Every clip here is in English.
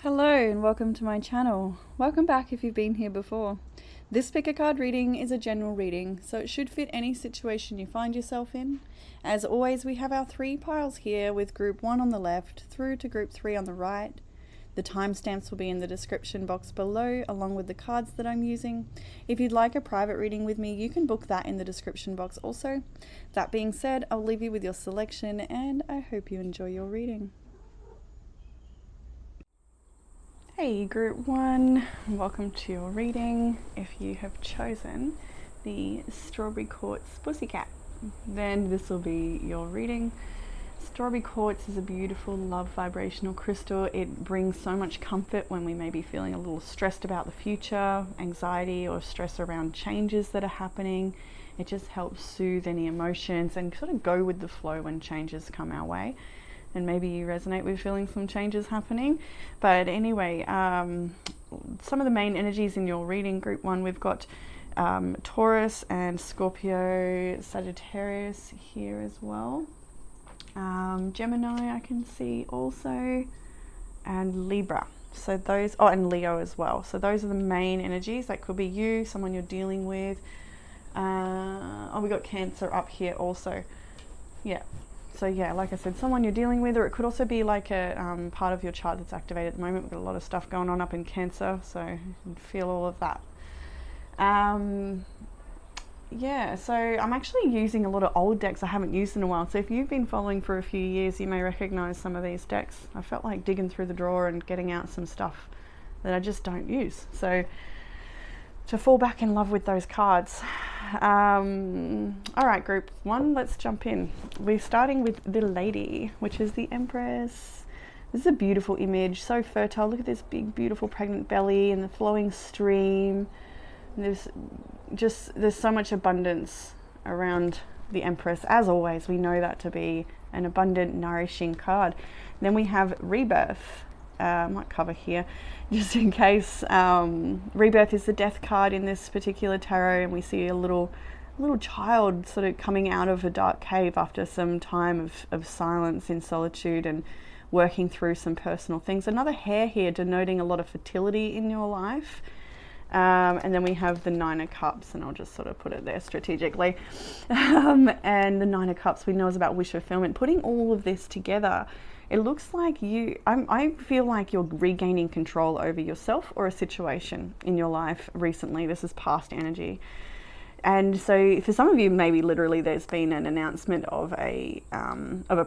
Hello and welcome to my channel. Welcome back if you've been here before. This pick a card reading is a general reading, so it should fit any situation you find yourself in. As always, we have our 3 piles here with group 1 on the left through to group 3 on the right. The timestamps will be in the description box below along with the cards that I'm using. If you'd like a private reading with me, you can book that in the description box also. That being said, I'll leave you with your selection and I hope you enjoy your reading. Hey group 1, welcome to your reading. If you have chosen the Strawberry Quartz Pussycat, then this will be your reading. Strawberry Quartz is a beautiful love vibrational crystal. It brings so much comfort when we may be feeling a little stressed about the future, anxiety or stress around changes that are happening. It just helps soothe any emotions and sort of go with the flow when changes come our way. And maybe you resonate with feeling some changes happening. But anyway, some of the main energies in your reading, group 1, we've got Taurus and Scorpio, Sagittarius here as well. Gemini I can see also, and Libra. So those, and Leo as well. So those are the main energies. That could be you, someone you're dealing with. We got Cancer up here also. Yeah. So yeah, like I said, someone you're dealing with, or it could also be like a part of your chart that's activated at the moment. We've got a lot of stuff going on up in Cancer, so you can feel all of that. Yeah, so I'm actually using a lot of old decks I haven't used in a while. So if you've been following for a few years, you may recognize some of these decks. I felt like digging through the drawer and getting out some stuff that I just don't use. So to fall back in love with those cards. All right, group 1, let's jump in. We're starting with the Lady, which is the Empress. This is a beautiful image, so fertile. Look at this big, beautiful pregnant belly and the flowing stream. There's so much abundance around the Empress. As always, we know that to be an abundant, nourishing card. Then we have Rebirth. I might cover here just in case. Rebirth is the death card in this particular tarot, and we see a little child sort of coming out of a dark cave after some time of silence in solitude and working through some personal things. Another hare here denoting a lot of fertility in your life. And then we have the 9 of Cups, and I'll just sort of put it there strategically. And the 9 of Cups we know is about wish fulfillment. Putting all of this together, it looks like I feel like you're regaining control over yourself or a situation in your life recently. This is past energy. And so for some of you, maybe literally there's been an announcement of a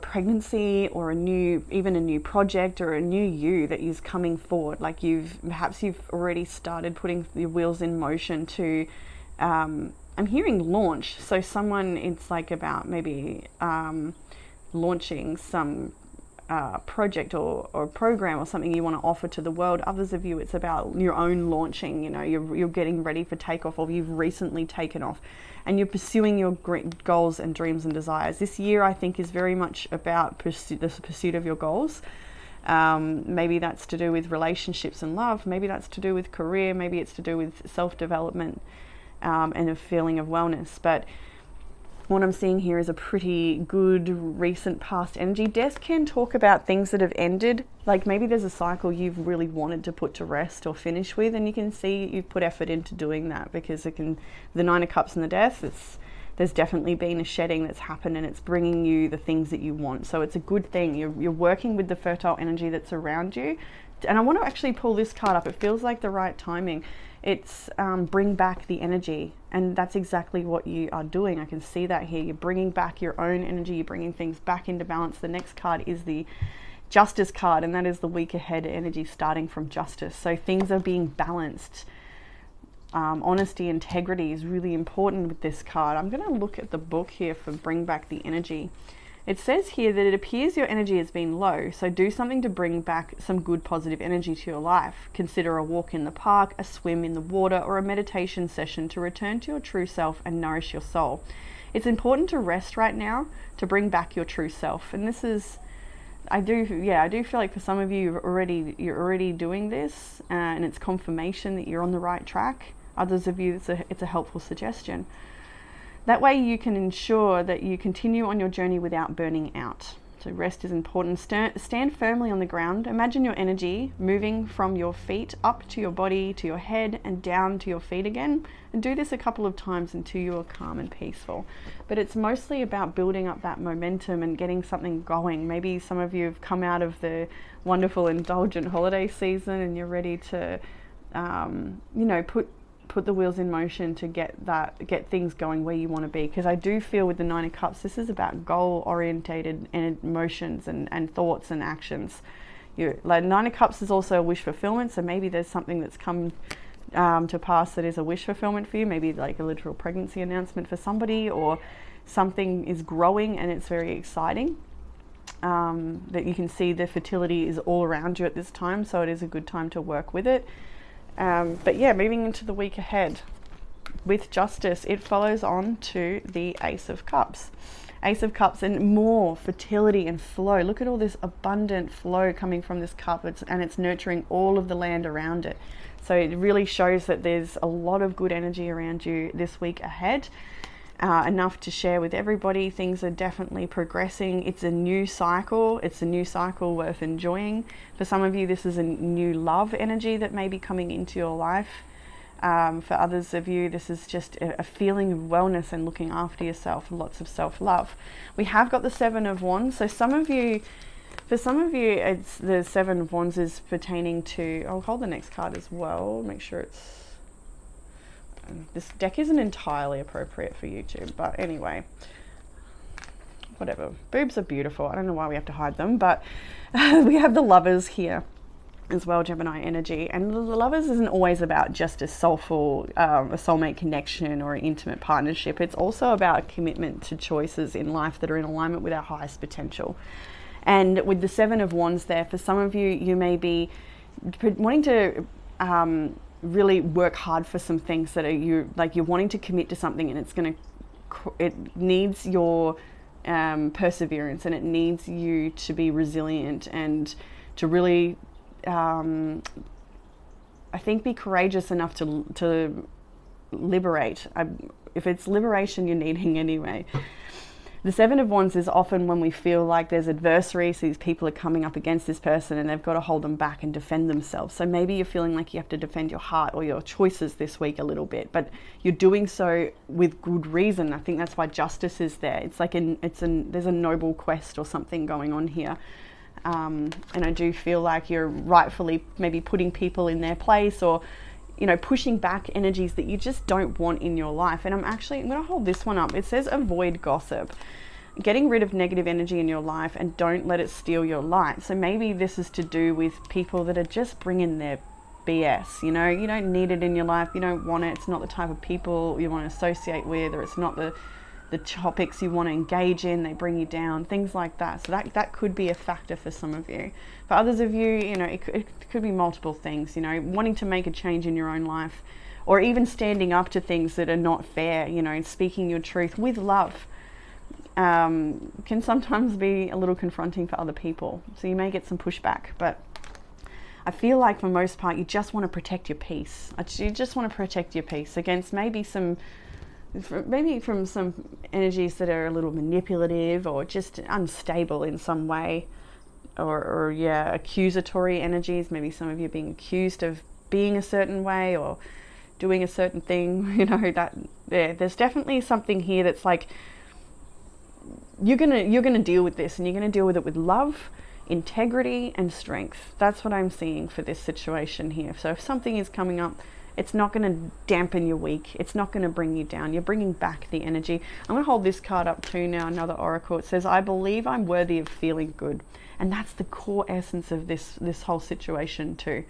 pregnancy or even a new project or a new you that is coming forward. Like perhaps you've already started putting your wheels in motion to, I'm hearing launch. So it's like about maybe launching some project or program or something you want to offer to the world. Others of you, it's about your own launching. You know, you're getting ready for takeoff, or you've recently taken off and you're pursuing your great goals and dreams and desires. This year I think is very much about the pursuit of your goals. Maybe that's to do with relationships and love, maybe that's to do with career, maybe it's to do with self-development and a feeling of wellness. But what I'm seeing here is a pretty good recent past energy. Death can talk about things that have ended. Like maybe there's a cycle you've really wanted to put to rest or finish with, and you can see you've put effort into doing that, because the 9 of Cups and the Death, there's definitely been a shedding that's happened, and it's bringing you the things that you want. So it's a good thing. You're working with the fertile energy that's around you. And I want to actually pull this card up. It feels like the right timing. It's bring back the energy, and that's exactly what you are doing. I can see that here. You're bringing back your own energy. You're bringing things back into balance. The next card is the Justice card, and that is the week ahead energy starting from Justice. So things are being balanced. Honesty, integrity is really important with this card. I'm going to look at the book here for bring back the energy. It says here that it appears your energy has been low, so do something to bring back some good positive energy to your life. Consider a walk in the park, a swim in the water, or a meditation session to return to your true self and nourish your soul. It's important to rest right now to bring back your true self. And this is, I do feel like for some of you, you're already doing this, and it's confirmation that you're on the right track. Others of you, it's a helpful suggestion. That way you can ensure that you continue on your journey without burning out. So rest is important. Stand firmly on the ground. Imagine your energy moving from your feet up to your body, to your head, and down to your feet again. And do this a couple of times until you are calm and peaceful. But it's mostly about building up that momentum and getting something going. Maybe some of you have come out of the wonderful indulgent holiday season and you're ready to, you know, put the wheels in motion to get things going where you want to be. Because I do feel with the Nine of Cups, this is about goal orientated and emotions and thoughts and actions. Like Nine of Cups is also a wish fulfillment, so maybe there's something that's come to pass that is a wish fulfillment for you, maybe like a literal pregnancy announcement for somebody, or something is growing and it's very exciting. That you can see the fertility is all around you at this time, so it is a good time to work with it. But yeah, moving into the week ahead with Justice, it follows on to the Ace of Cups. Ace of Cups and more fertility and flow. Look at all this abundant flow coming from this cup, and it's nurturing all of the land around it. So it really shows that there's a lot of good energy around you this week ahead. Enough to share with everybody. Things are definitely progressing. It's a new cycle. It's a new cycle worth enjoying. For some of you, this is a new love energy that may be coming into your life. For others of you, this is just a feeling of wellness and looking after yourself and lots of self-love. We have got the Seven of Wands. So for some of you, it's the Seven of Wands is pertaining to, I'll hold the next card as well, make sure it's, this deck isn't entirely appropriate for YouTube, but anyway, whatever. Boobs are beautiful. I don't know why we have to hide them, but we have the Lovers here as well, Gemini energy. And the Lovers isn't always about just a soulful, a soulmate connection or an intimate partnership. It's also about a commitment to choices in life that are in alignment with our highest potential. And with the Seven of Wands there, for some of you, you may be wanting to really work hard for some things that are you're wanting to commit to something, and it needs your perseverance, and it needs you to be resilient and to really I think be courageous enough to liberate. If it's liberation you're needing anyway. The Seven of Wands is often when we feel like there's adversaries, so these people are coming up against this person and they've got to hold them back and defend themselves. So maybe you're feeling like you have to defend your heart or your choices this week a little bit, but you're doing so with good reason. I think that's why Justice is there. It's like there's a noble quest or something going on here. And I do feel like you're rightfully maybe putting people in their place, or pushing back energies that you just don't want in your life. And I'm going to hold this one up. It says avoid gossip, getting rid of negative energy in your life, and don't let it steal your light. So maybe this is to do with people that are just bringing their BS. You don't need it in your life. You don't want it. It's not the type of people you want to associate with, or it's not the topics you want to engage in. They bring you down, things like that. So that could be a factor for some of you. For others of you, it could be multiple things, wanting to make a change in your own life, or even standing up to things that are not fair, speaking your truth with love, can sometimes be a little confronting for other people. So you may get some pushback, but I feel like for most part, you just want to protect your peace. You just want to protect your peace against maybe from some energies that are a little manipulative or just unstable in some way, or accusatory energies. Maybe some of you being accused of being a certain way or doing a certain thing. There's definitely something here that's like you're gonna deal with this, and you're gonna deal with it with love, integrity, and strength. That's what I'm seeing for this situation here. So if something is coming up, it's not going to dampen your week. It's not going to bring you down. You're bringing back the energy. I'm going to hold this card up too now, another oracle. It says, I believe I'm worthy of feeling good. And that's the core essence of this whole situation too.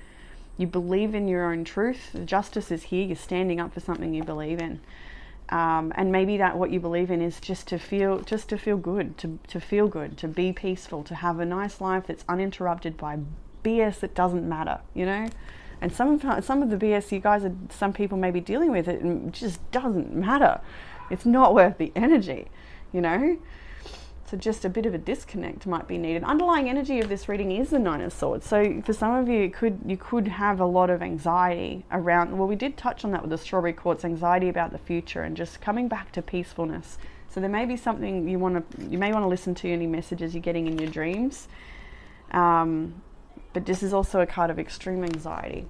You believe in your own truth. Justice is here. You're standing up for something you believe in. And maybe that what you believe in is just to feel good, to feel good, to be peaceful, to have a nice life that's uninterrupted by BS that doesn't matter, And some of the BS some people may be dealing with, it just doesn't matter. It's not worth the energy, So just a bit of a disconnect might be needed. Underlying energy of this reading is the Nine of Swords. So for some of you, you could have a lot of anxiety around, well, we did touch on that with the strawberry quartz, anxiety about the future and just coming back to peacefulness, So there may be something you may want to listen to any messages you're getting in your dreams. But this is also a card of extreme anxiety.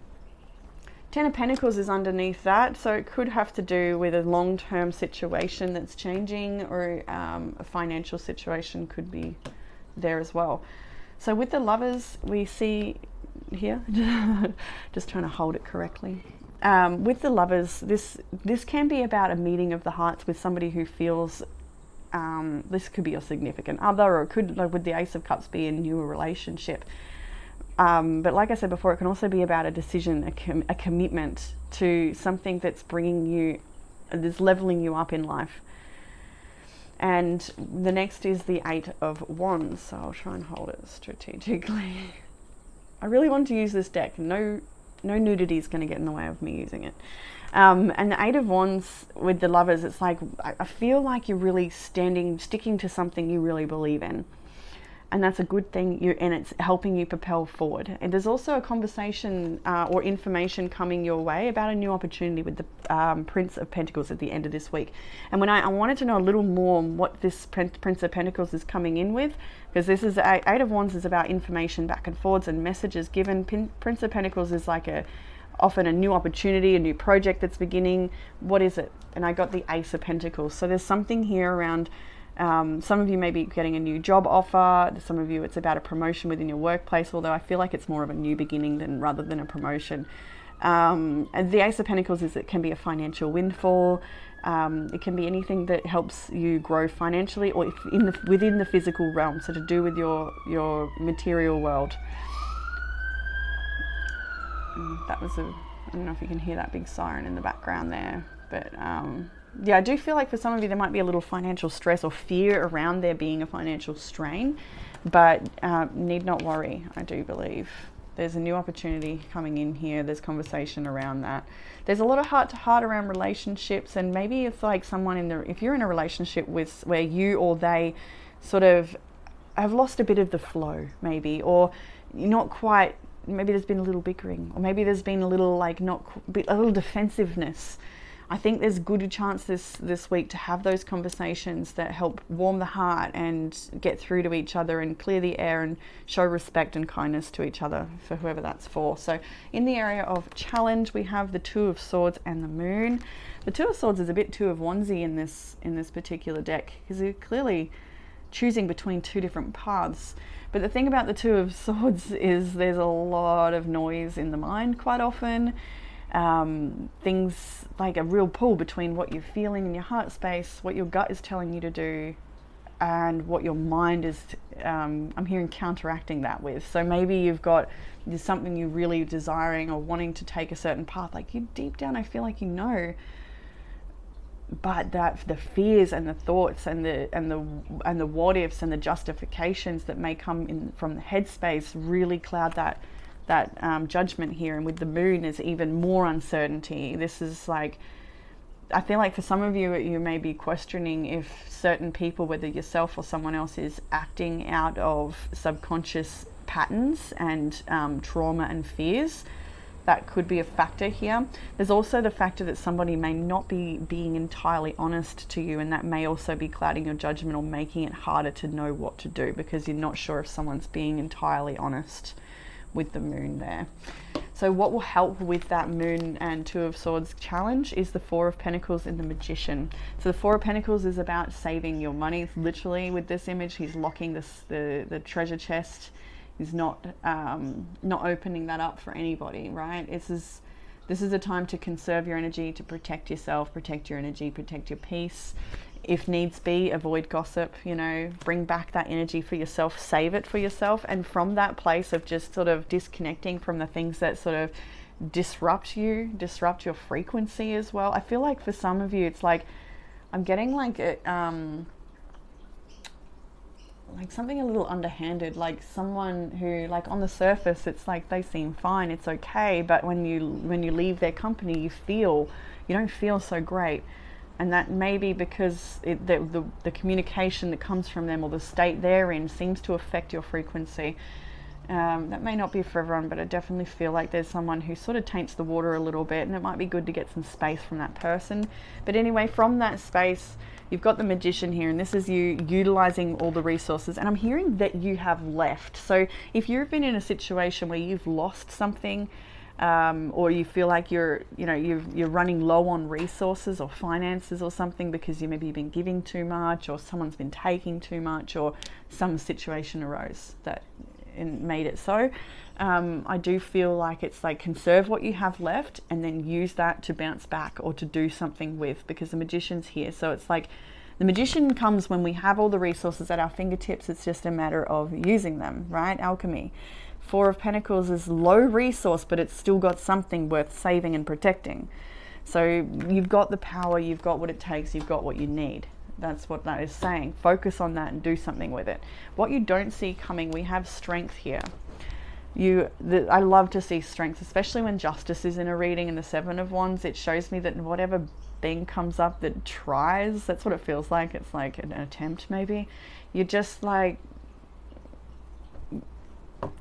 Ten of Pentacles is underneath that, so it could have to do with a long-term situation that's changing, or a financial situation could be there as well. So with the Lovers, we see here, just trying to hold it correctly. With the Lovers, this can be about a meeting of the hearts with somebody who feels, this could be your significant other, or it could, like with the Ace of Cups, be a newer relationship. But like I said before, it can also be about a decision, a commitment to something that's bringing you, that's leveling you up in life. And the next is the Eight of Wands, so I'll try and hold it strategically. I really want to use this deck. No nudity is going to get in the way of me using it. And the Eight of Wands with the Lovers, it's like, I feel like you're really sticking to something you really believe in. And that's a good thing, and it's helping you propel forward. And there's also a conversation or information coming your way about a new opportunity with the Prince of Pentacles at the end of this week. And when I wanted to know a little more what this Prince of Pentacles is coming in with, because this is Eight of Wands is about information back and forwards and messages given. Prince of Pentacles is like often a new opportunity, a new project that's beginning. What is it? And I got the Ace of Pentacles. So there's something here around. Some of you may be getting a new job offer. Some of you, it's about a promotion within your workplace, although I feel like it's more of a new beginning rather than a promotion. And the Ace of Pentacles it can be a financial windfall. It can be anything that helps you grow financially, or within the physical realm, so to do with your material world. That was I don't know if you can hear that big siren in the background there, but yeah, I do feel like for some of you there might be a little financial stress or fear around there being a financial strain, but need not worry. I do believe there's a new opportunity coming in here. There's conversation around that. There's a lot of heart to heart around relationships, and maybe it's like someone if you're in a relationship where you or they sort of have lost a bit of the flow, maybe, or you're not quite. Maybe there's been a little bickering, or maybe there's been a little a little defensiveness. I think there's a good chance this week to have those conversations that help warm the heart and get through to each other and clear the air and show respect and kindness to each other, for whoever that's for. So in the area of challenge, we have the Two of Swords and the Moon. The Two of Swords is a bit Two of Wandsy in this particular deck, because you're clearly choosing between two different paths. But the thing about the Two of Swords is there's a lot of noise in the mind quite often. Things like a real pull between what you're feeling in your heart space, what your gut is telling you to do, and what your mind is, I'm hearing, counteracting that with. So maybe there's something you're really desiring or wanting to take a certain path, like you deep down, I feel like you know, but that the fears and the thoughts and the what ifs and the justifications that may come in from the headspace really cloud that judgment here. And with the Moon, there's even more uncertainty. This is like, I feel like for some of you, you may be questioning if certain people, whether yourself or someone else, is acting out of subconscious patterns and trauma and fears. That could be a factor here. There's also the factor that somebody may not be being entirely honest to you, and that may also be clouding your judgment or making it harder to know what to do, because you're not sure if someone's being entirely honest with the Moon there. So what will help with that Moon and Two of Swords challenge is the Four of Pentacles and the Magician. So the Four of Pentacles is about saving your money. Literally with this image, he's locking the treasure chest. He's not opening that up for anybody, right? This is a time to conserve your energy, to protect yourself, protect your energy, protect your peace. If needs be, avoid gossip, bring back that energy for yourself, save it for yourself. And from that place of just sort of disconnecting from the things that sort of disrupt your frequency as well. I feel like for some of you, it's like, I'm getting like something a little underhanded, like someone who, like, on the surface it's like they seem fine, it's okay, but when you leave their company, you don't feel so great. And that may be because the communication that comes from them, or the state they're in, seems to affect your frequency. That may not be for everyone, but I definitely feel like there's someone who sort of taints the water a little bit, and it might be good to get some space from that person. But anyway, from that space, you've got the Magician here, and this is you utilizing all the resources, and I'm hearing that you have left. So if you've been in a situation where you've lost something, or you feel like you're running low on resources or finances or something because maybe you've been giving too much, or someone's been taking too much, or some situation arose that made it so. I do feel like it's like conserve what you have left and then use that to bounce back or to do something with, because the Magician's here. So it's like the Magician comes when we have all the resources at our fingertips. It's just a matter of using them, right? Alchemy. Four of Pentacles is low resource, but it's still got something worth saving and protecting. So you've got the power, you've got what it takes, you've got what you need. That's what that is saying. Focus on that and do something with it. What you don't see coming, we have strength here. I love to see strength, especially when justice is in a reading, and the Seven of Wands. It shows me that whatever thing comes up that tries, that's what it feels like. It's like an attempt, maybe. You're just like,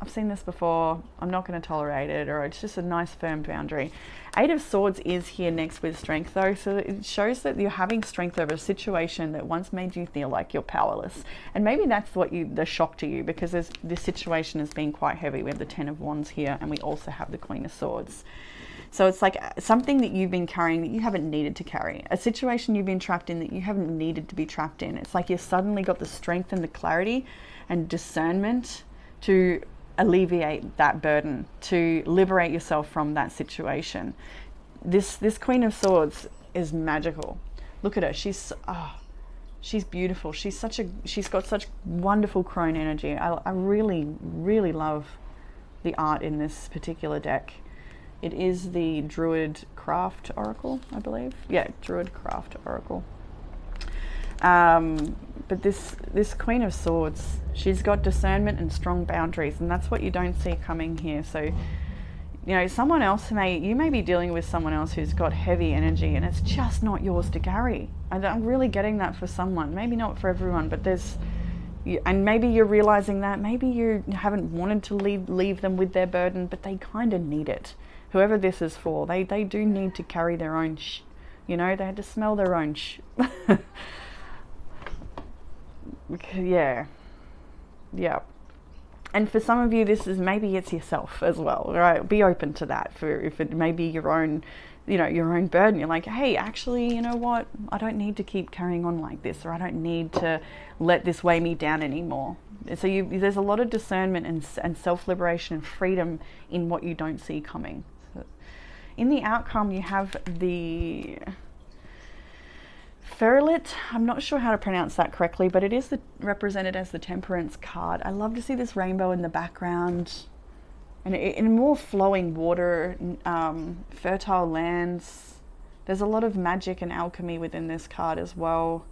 I've seen this before, I'm not going to tolerate it, or it's just a nice firm boundary. Eight of Swords is here next with strength though, so it shows that you're having strength over a situation that once made you feel like you're powerless. And maybe that's the shock to you, because this situation has been quite heavy. We have the Ten of Wands here, and we also have the Queen of Swords. So it's like something that you've been carrying that you haven't needed to carry. A situation you've been trapped in that you haven't needed to be trapped in. It's like you've suddenly got the strength and the clarity and discernment to alleviate that burden, to liberate yourself from that situation. This Queen of Swords is magical. Look at her. She's beautiful. She's got such wonderful crone energy. I really, really love the art in this particular deck. It is the Druid Craft Oracle, I believe. Yeah, Druid Craft Oracle. But this Queen of Swords, she's got discernment and strong boundaries, and that's what you don't see coming here. So, someone else you may be dealing with someone else who's got heavy energy, and it's just not yours to carry. I'm really getting that for someone, maybe not for everyone, but and maybe you're realizing that, maybe you haven't wanted to leave them with their burden, but they kind of need it. Whoever this is for, they do need to carry their own they had to smell their own yeah. And for some of you, maybe it's yourself as well, right? Be open to that. For if it may be your own burden, you're like, hey, actually, you know what? I don't need to keep carrying on like this, or I don't need to let this weigh me down anymore. So there's a lot of discernment and self-liberation and freedom in what you don't see coming. So in the outcome, you have the Ferret. I'm not sure how to pronounce that correctly, but it is represented as the Temperance card. I love to see this rainbow in the background, and in more flowing water, fertile lands. There's a lot of magic and alchemy within this card as well.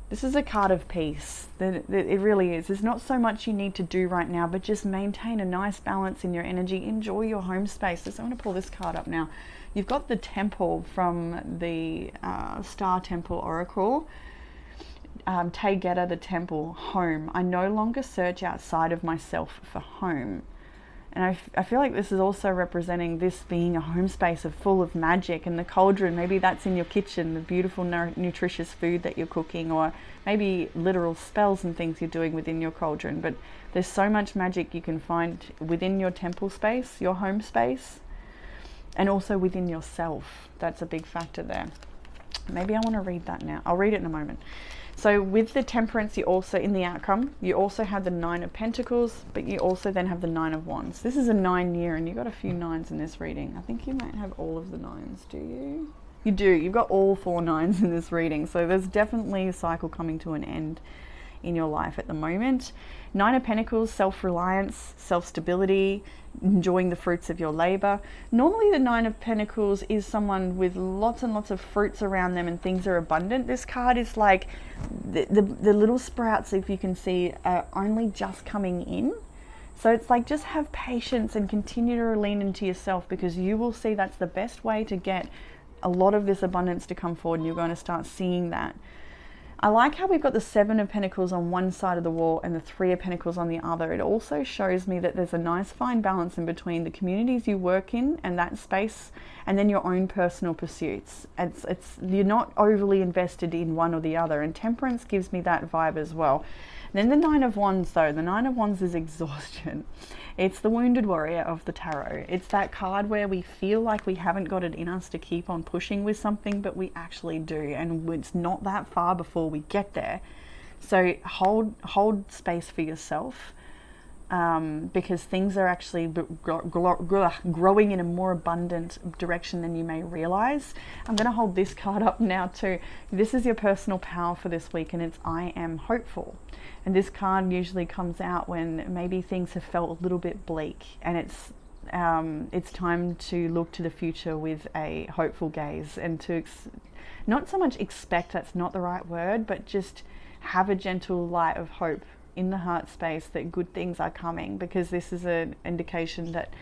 This is a card of peace. It really is. There's not so much you need to do right now, but just maintain a nice balance in your energy. Enjoy your home space. I'm going to pull this card up now. You've got the Temple from the Star Temple Oracle. Taygeta, the Temple, home. I no longer search outside of myself for home. And I feel like this is also representing this being a home space full of magic, and the cauldron, maybe that's in your kitchen, the beautiful nutritious food that you're cooking, or maybe literal spells and things you're doing within your cauldron. But there's so much magic you can find within your temple space, your home space, and also within yourself. That's a big factor there. Maybe I want to read that now. I'll read it in a moment. So with the Temperance, you also, in the outcome, you also have the Nine of Pentacles, but you also then have the Nine of Wands. This is a 9 year, and you've got a few nines in this reading. I think you might have all of the nines, do you? You do. You've got all 4 nines in this reading. So there's definitely a cycle coming to an end in your life at the moment. Nine of Pentacles, self-reliance, self-stability, enjoying the fruits of your labor. Normally the Nine of Pentacles is someone with lots and lots of fruits around them and things are abundant. This card is like the little sprouts, if you can see, are only just coming in. So it's like, just have patience and continue to lean into yourself, because you will see that's the best way to get a lot of this abundance to come forward, and you're going to start seeing that. I like how we've got the Seven of Pentacles on one side of the wall and the Three of Pentacles on the other. It also shows me that there's a nice fine balance in between the communities you work in and that space, and then your own personal pursuits. It's you're not overly invested in one or the other, and Temperance gives me that vibe as well. Then the Nine of Wands, though. The Nine of Wands is exhaustion. It's the wounded warrior of the tarot. It's that card where we feel like we haven't got it in us to keep on pushing with something, but we actually do, and it's not that far before we get there. So hold space for yourself, because things are actually growing in a more abundant direction than you may realize. I'm going to hold this card up now too. This is your personal power for this week, and it's I am hopeful. And this card usually comes out when maybe things have felt a little bit bleak, and it's time to look to the future with a hopeful gaze, and to not so much expect, that's not the right word, but just have a gentle light of hope in the heart space that good things are coming, because this is an indication that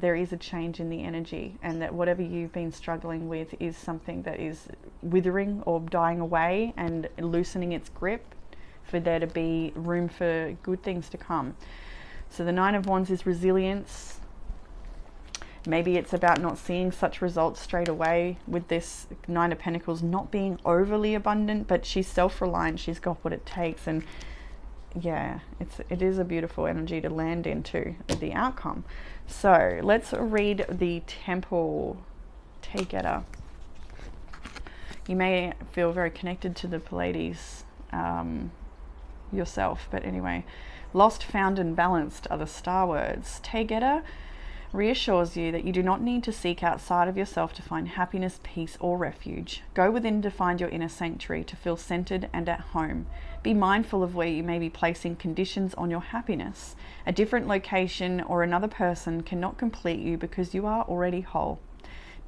there is a change in the energy, and that whatever you've been struggling with is something that is withering or dying away and loosening its grip, for there to be room for good things to come. So the Nine of Wands is resilience. Maybe it's about not seeing such results straight away with this Nine of Pentacles not being overly abundant, but she's self-reliant, she's got what it takes, and yeah, it is a beautiful energy to land into the outcome. So let's read the Temple Tay-Getter. You may feel very connected to the Pleiades yourself, but anyway, lost, found, and balanced are the star words. Tay-Getter reassures you that you do not need to seek outside of yourself to find happiness, peace, or refuge. Go within to find your inner sanctuary, to feel centered and at home. Be mindful of where you may be placing conditions on your happiness. A different location or another person cannot complete you because you are already whole.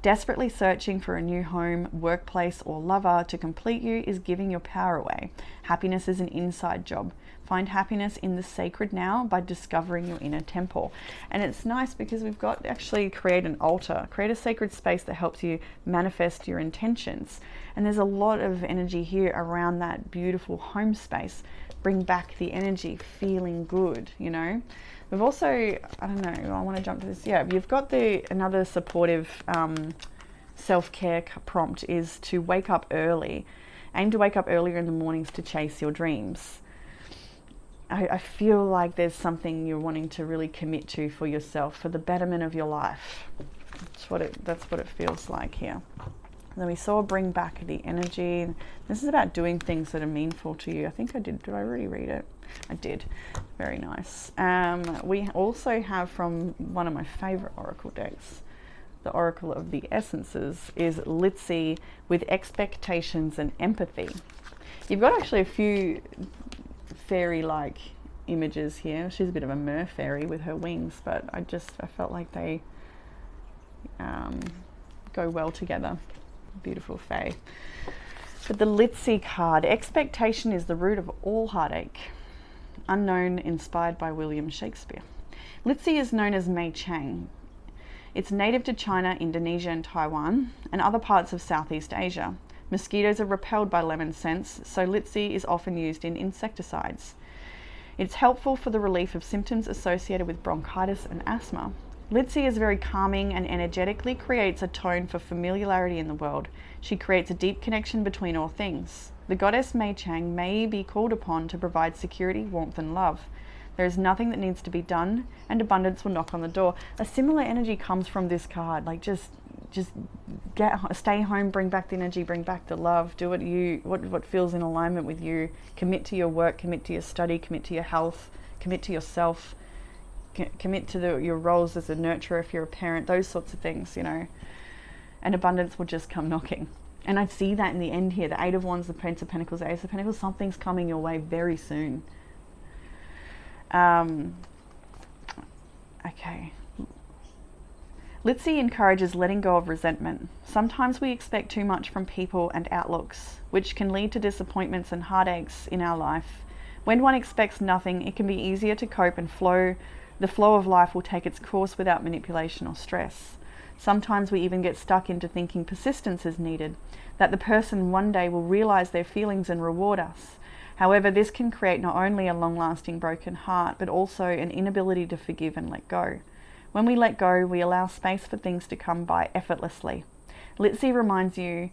Desperately searching for a new home, workplace, or lover to complete you is giving your power away. Happiness is an inside job. Find happiness in the sacred now by discovering your inner temple. And it's nice because we've got actually create an altar, create a sacred space that helps you manifest your intentions. And there's a lot of energy here around that beautiful home space. Bring back the energy, feeling good, you know. We've also, I don't know, I want to jump to this. Yeah, you've got another supportive self-care prompt is to wake up early. Aim to wake up earlier in the mornings to chase your dreams. I feel like there's something you're wanting to really commit to for yourself, for the betterment of your life. That's what it feels like here. Then we saw bring back the energy. This is about doing things that are meaningful to you. I think I did. Did I already read it? I did. Very nice. We also have from one of my favorite oracle decks, the Oracle of the Essences, is Litzy with expectations and empathy. You've got actually a few fairy-like images here. She's a bit of a mer fairy with her wings, but I felt like they go well together. Beautiful fae. But the Litzy card, expectation is the root of all heartache. Unknown, inspired by William Shakespeare. Litzy is known as Mei Chang. It's native to China, Indonesia, and Taiwan, and other parts of Southeast Asia. Mosquitoes are repelled by lemon scents, so Litzy is often used in insecticides. It's helpful for the relief of symptoms associated with bronchitis and asthma. Litzy is very calming and energetically creates a tone for familiarity in the world. She creates a deep connection between all things. The goddess Mei Chang may be called upon to provide security, warmth, and love. There is nothing that needs to be done, and abundance will knock on the door. A similar energy comes from this card. Like just stay home, bring back the energy, bring back the love. Do what feels in alignment with you. Commit to your work, commit to your study, commit to your health, commit to yourself. Commit to your roles as a nurturer if you're a parent, those sorts of things, you know, and abundance will just come knocking. And I see that in the end here, the Eight of Wands, the Prince of Pentacles, the Ace of Pentacles, something's coming your way very soon. Okay. Litzy encourages letting go of resentment. Sometimes we expect too much from people and outlooks, which can lead to disappointments and heartaches in our life. When one expects nothing, it can be easier to cope and the flow of life will take its course without manipulation or stress. Sometimes we even get stuck into thinking persistence is needed, that the person one day will realize their feelings and reward us. However, this can create not only a long-lasting broken heart, but also an inability to forgive and let go. When we let go, we allow space for things to come by effortlessly. Litzy reminds you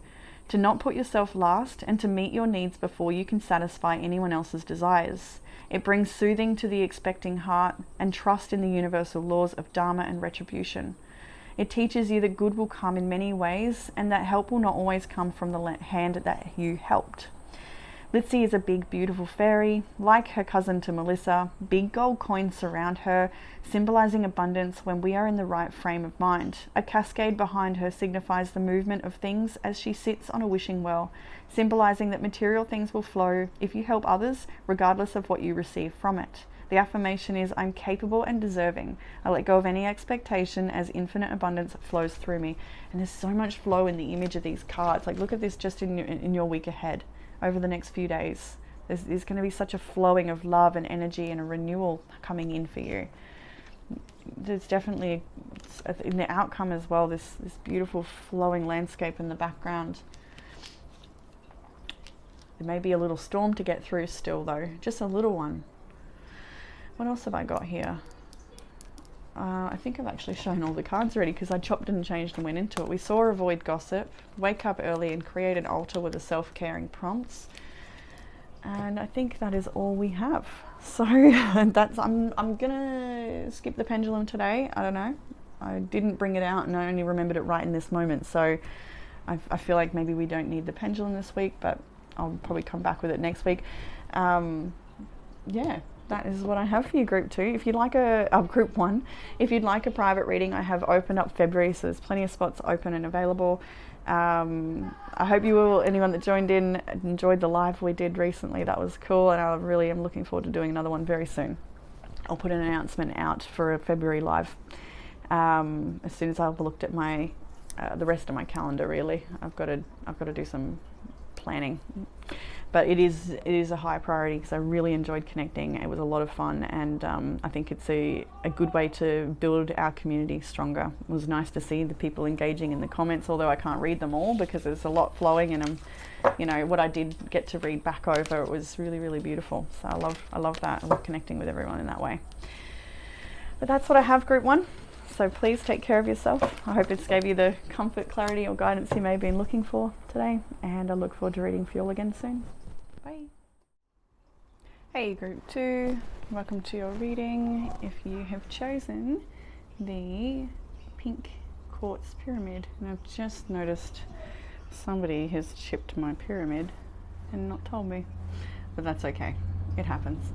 to not put yourself last and to meet your needs before you can satisfy anyone else's desires. It brings soothing to the expecting heart and trust in the universal laws of dharma and retribution. It teaches you that good will come in many ways and that help will not always come from the hand that you helped. Litzy is a big, beautiful fairy. Like her cousin to Melissa, big gold coins surround her, symbolizing abundance when we are in the right frame of mind. A cascade behind her signifies the movement of things as she sits on a wishing well, symbolizing that material things will flow if you help others, regardless of what you receive from it. The affirmation is, I'm capable and deserving. I let go of any expectation as infinite abundance flows through me. And there's so much flow in the image of these cards. Like, look at this just in your week ahead. Over the next few days, there's going to be such a flowing of love and energy and a renewal coming in for you. There's definitely, in the outcome as well, this beautiful flowing landscape in the background. There may be a little storm to get through still though, just a little one. What else have I got here? I think I've actually shown all the cards already because I chopped and changed and went into it. We saw avoid gossip, wake up early and create an altar with the self-caring prompts. And I think that is all we have. So that's, I'm gonna skip the pendulum today. I don't know. I didn't bring it out and I only remembered it right in this moment. So I feel like maybe we don't need the pendulum this week, but I'll probably come back with it next week. Yeah. That is what I have for you, group 2. If you'd like group 1, if you'd like a private reading, I have opened up February, so there's plenty of spots open and available. I hope you all, anyone that joined in, enjoyed the live we did recently. That was cool, and I really am looking forward to doing another one very soon. I'll put an announcement out for a February live as soon as I've looked at my the rest of my calendar. Really, I've got to do some planning. But it is a high priority because I really enjoyed connecting. It was a lot of fun, and I think it's a good way to build our community stronger. It was nice to see the people engaging in the comments, although I can't read them all because there's a lot flowing, and what I did get to read back over, it was really, really beautiful. So I love that. I love connecting with everyone in that way. But that's what I have, group 1. So please take care of yourself. I hope it's gave you the comfort, clarity, or guidance you may have been looking for today, and I look forward to reading for you all again soon. Bye. Hey group 2, welcome to your reading. If you have chosen the pink quartz pyramid, and I've just noticed somebody has chipped my pyramid and not told me, but that's okay, it happens.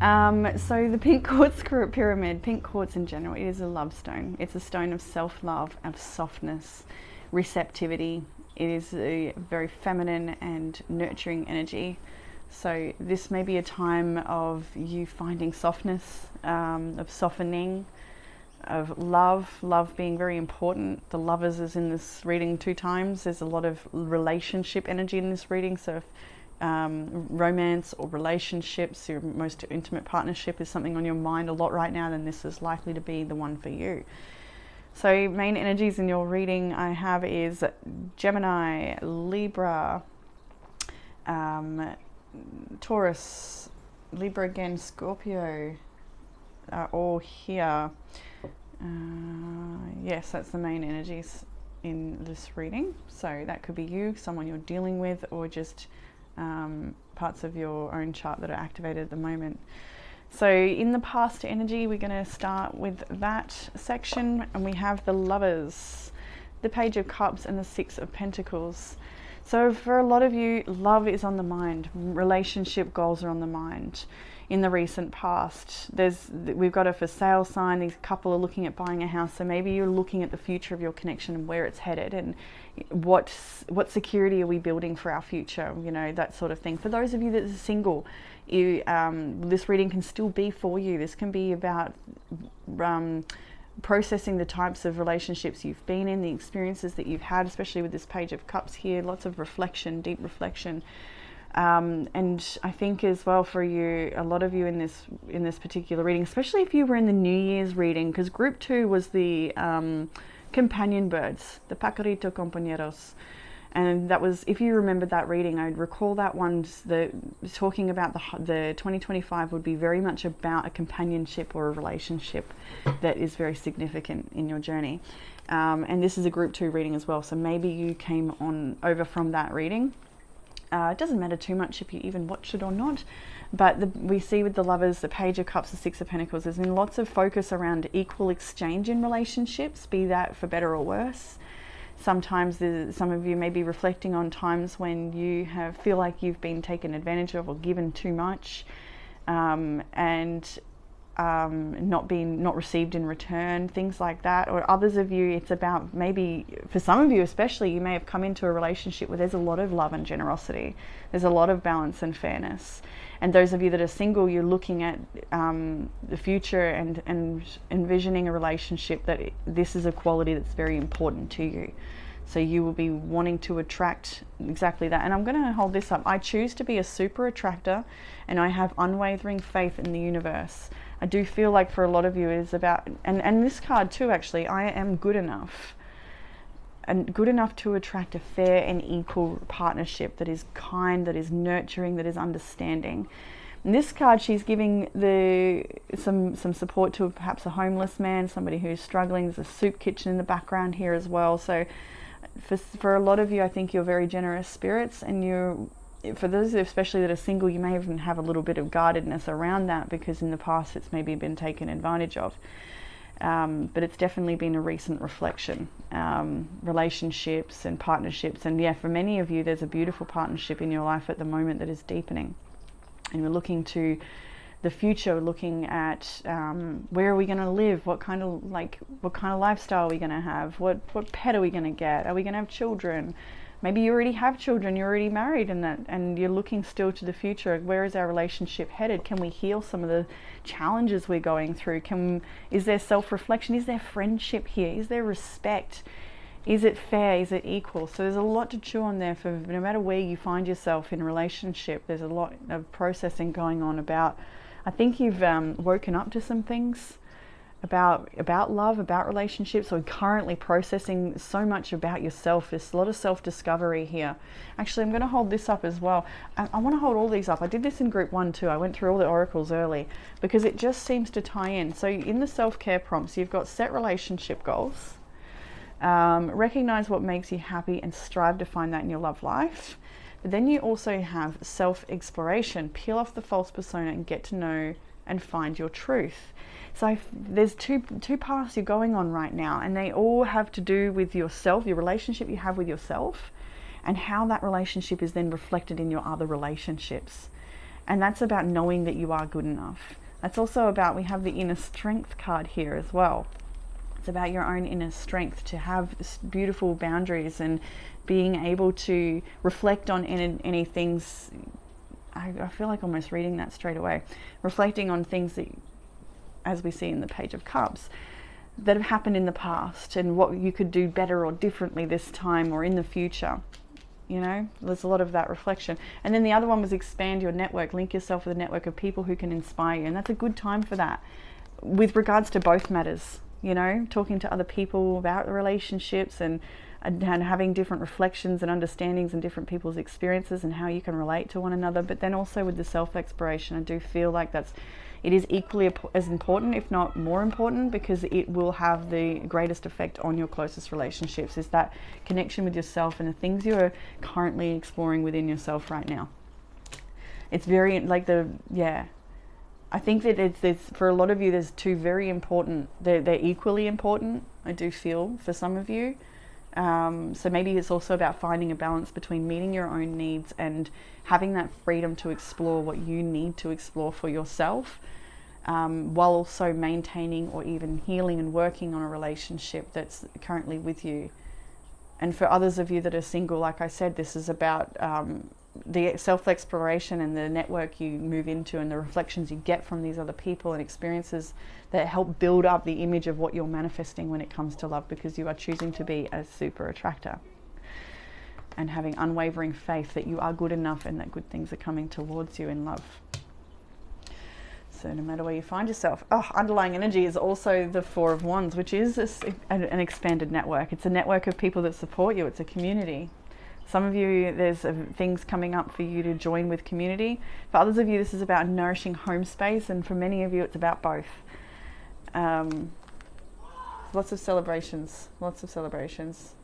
So the pink quartz pyramid, pink quartz in general, it is a love stone. It's a stone of self-love, of softness, receptivity. It is a very feminine and nurturing energy. So this may be a time of you finding softness, of softening, of love being very important. The Lovers is in this reading 2 times. There's a lot of relationship energy in this reading. So if romance or relationships, your most intimate partnership is something on your mind a lot right now, then this is likely to be the one for you. So main energies in your reading I have is Gemini, Libra, Taurus, Libra again, Scorpio, all here. Yes, that's the main energies in this reading. So that could be you, someone you're dealing with, or just parts of your own chart that are activated at the moment. So in the past energy, we're going to start with that section, and we have the Lovers, the Page of Cups, and the 6 of Pentacles. So for a lot of you, love is on the mind. Relationship goals are on the mind. In the recent past, we've got a for sale sign. These couple are looking at buying a house. So maybe you're looking at the future of your connection and where it's headed, and what security are we building for our future? That sort of thing. For those of you that are single, this reading can still be for you. This can be about processing the types of relationships you've been in, the experiences that you've had, especially with this Page of Cups here. Lots of reflection, deep reflection. And I think as well for you, a lot of you in this particular reading, especially if you were in the New Year's reading, because group 2 was the companion birds, the pajarito compañeros. And that was, if you remembered that reading, I'd recall that one, talking about the 2025 would be very much about a companionship or a relationship that is very significant in your journey. And this is a group 2 reading as well, so maybe you came on over from that reading. It doesn't matter too much if you even watched it or not, but we see with the Lovers, the Page of Cups, the Six of Pentacles, there's been lots of focus around equal exchange in relationships, be that for better or worse. Sometimes some of you may be reflecting on times when you feel like you've been taken advantage of or given too much, and not received in return, things like that. Or others of you, it's about, maybe for some of you especially, you may have come into a relationship where there's a lot of love and generosity, there's a lot of balance and fairness. And those of you that are single, you're looking at the future and envisioning a relationship that this is a quality that's very important to you. So you will be wanting to attract exactly that. And I'm going to hold this up. I choose to be a super attractor, and I have unwavering faith in the universe. I do feel like for a lot of you it is about, and this card too actually, I am good enough. And good enough to attract a fair and equal partnership that is kind, that is nurturing, that is understanding. In this card, she's giving some support to perhaps a homeless man, somebody who's struggling. There's a soup kitchen in the background here as well. So for a lot of you, I think you're very generous spirits, and for those especially that are single, you may even have a little bit of guardedness around that because in the past it's maybe been taken advantage of. But it's definitely been a recent reflection. Relationships and partnerships, and yeah, for many of you there's a beautiful partnership in your life at the moment that is deepening, and we're looking to the future, looking at where are we going to live, what kind of lifestyle are we going to have, what pet are we going to get, are we going to have children? Maybe you already have children, you're already married, and you're looking still to the future. Where is our relationship headed? Can we heal some of the challenges we're going through? Is there self-reflection? Is there friendship here? Is there respect? Is it fair? Is it equal? So there's a lot to chew on there for no matter where you find yourself in a relationship. There's a lot of processing going on about, I think you've woken up to some things about love, about relationships, or currently processing so much about yourself. There's a lot of self-discovery here. Actually, I'm going to hold this up as well. I want to hold all these up. I did this in group 1 too. I went through all the oracles early because it just seems to tie in. So in the self-care prompts, you've got set relationship goals, recognize what makes you happy and strive to find that in your love life. But then you also have self-exploration, peel off the false persona and get to know and find your truth. So there's two paths you're going on right now, and they all have to do with yourself, your relationship you have with yourself, and how that relationship is then reflected in your other relationships. And that's about knowing that you are good enough. That's also about, we have the inner strength card here as well. It's about your own inner strength to have beautiful boundaries and being able to reflect on any things. I feel like almost reading that straight away. Reflecting on things that, as we see in the Page of Cups, that have happened in the past and what you could do better or differently this time or in the future. You know, there's a lot of that reflection. And then the other one was expand your network, link yourself with a network of people who can inspire you. And that's a good time for that with regards to both matters, you know, talking to other people about the relationships and having different reflections and understandings and different people's experiences and how you can relate to one another. But then also with the self-exploration, I do feel like it is equally as important, if not more important, because it will have the greatest effect on your closest relationships, is that connection with yourself and the things you are currently exploring within yourself right now. It's very, I think that it's for a lot of you, there's two very important, they're equally important, I do feel, for some of you. So maybe it's also about finding a balance between meeting your own needs and having that freedom to explore what you need to explore for yourself, while also maintaining or even healing and working on a relationship that's currently with you. And for others of you that are single, like I said, this is about the self-exploration and the network you move into and the reflections you get from these other people and experiences that help build up the image of what you're manifesting when it comes to love, because you are choosing to be a super attractor and having unwavering faith that you are good enough and that good things are coming towards you in love. So no matter where you find yourself, underlying energy is also the Four of Wands, which is an expanded network. It's a network of people that support you. It's a community. Some of you, there's things coming up for you to join with community. For others of you, this is about nourishing home space, and for many of you, it's about both. Lots of celebrations, lots of celebrations.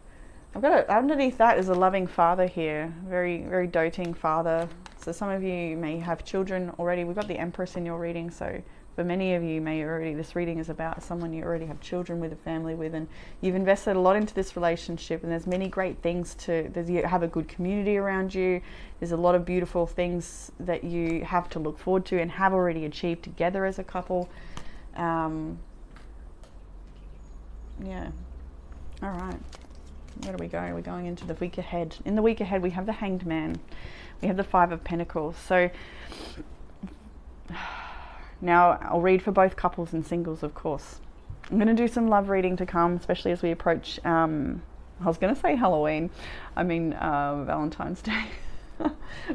I've got underneath that is a loving father here, very, very doting father. So some of you may have children already. We've got the Empress in your reading, so for many of you this reading is about someone you already have children with, a family with, and you've invested a lot into this relationship, and there's many great things you have a good community around you. There's a lot of beautiful things that you have to look forward to and have already achieved together as a couple. Yeah. All right. Where do we go? We're going into the week ahead. In the week ahead, we have the Hanged Man. We have the Five of Pentacles. So now I'll read for both couples and singles, of course. I'm going to do some love reading to come, especially as we approach, I was going to say Halloween. I mean Valentine's Day.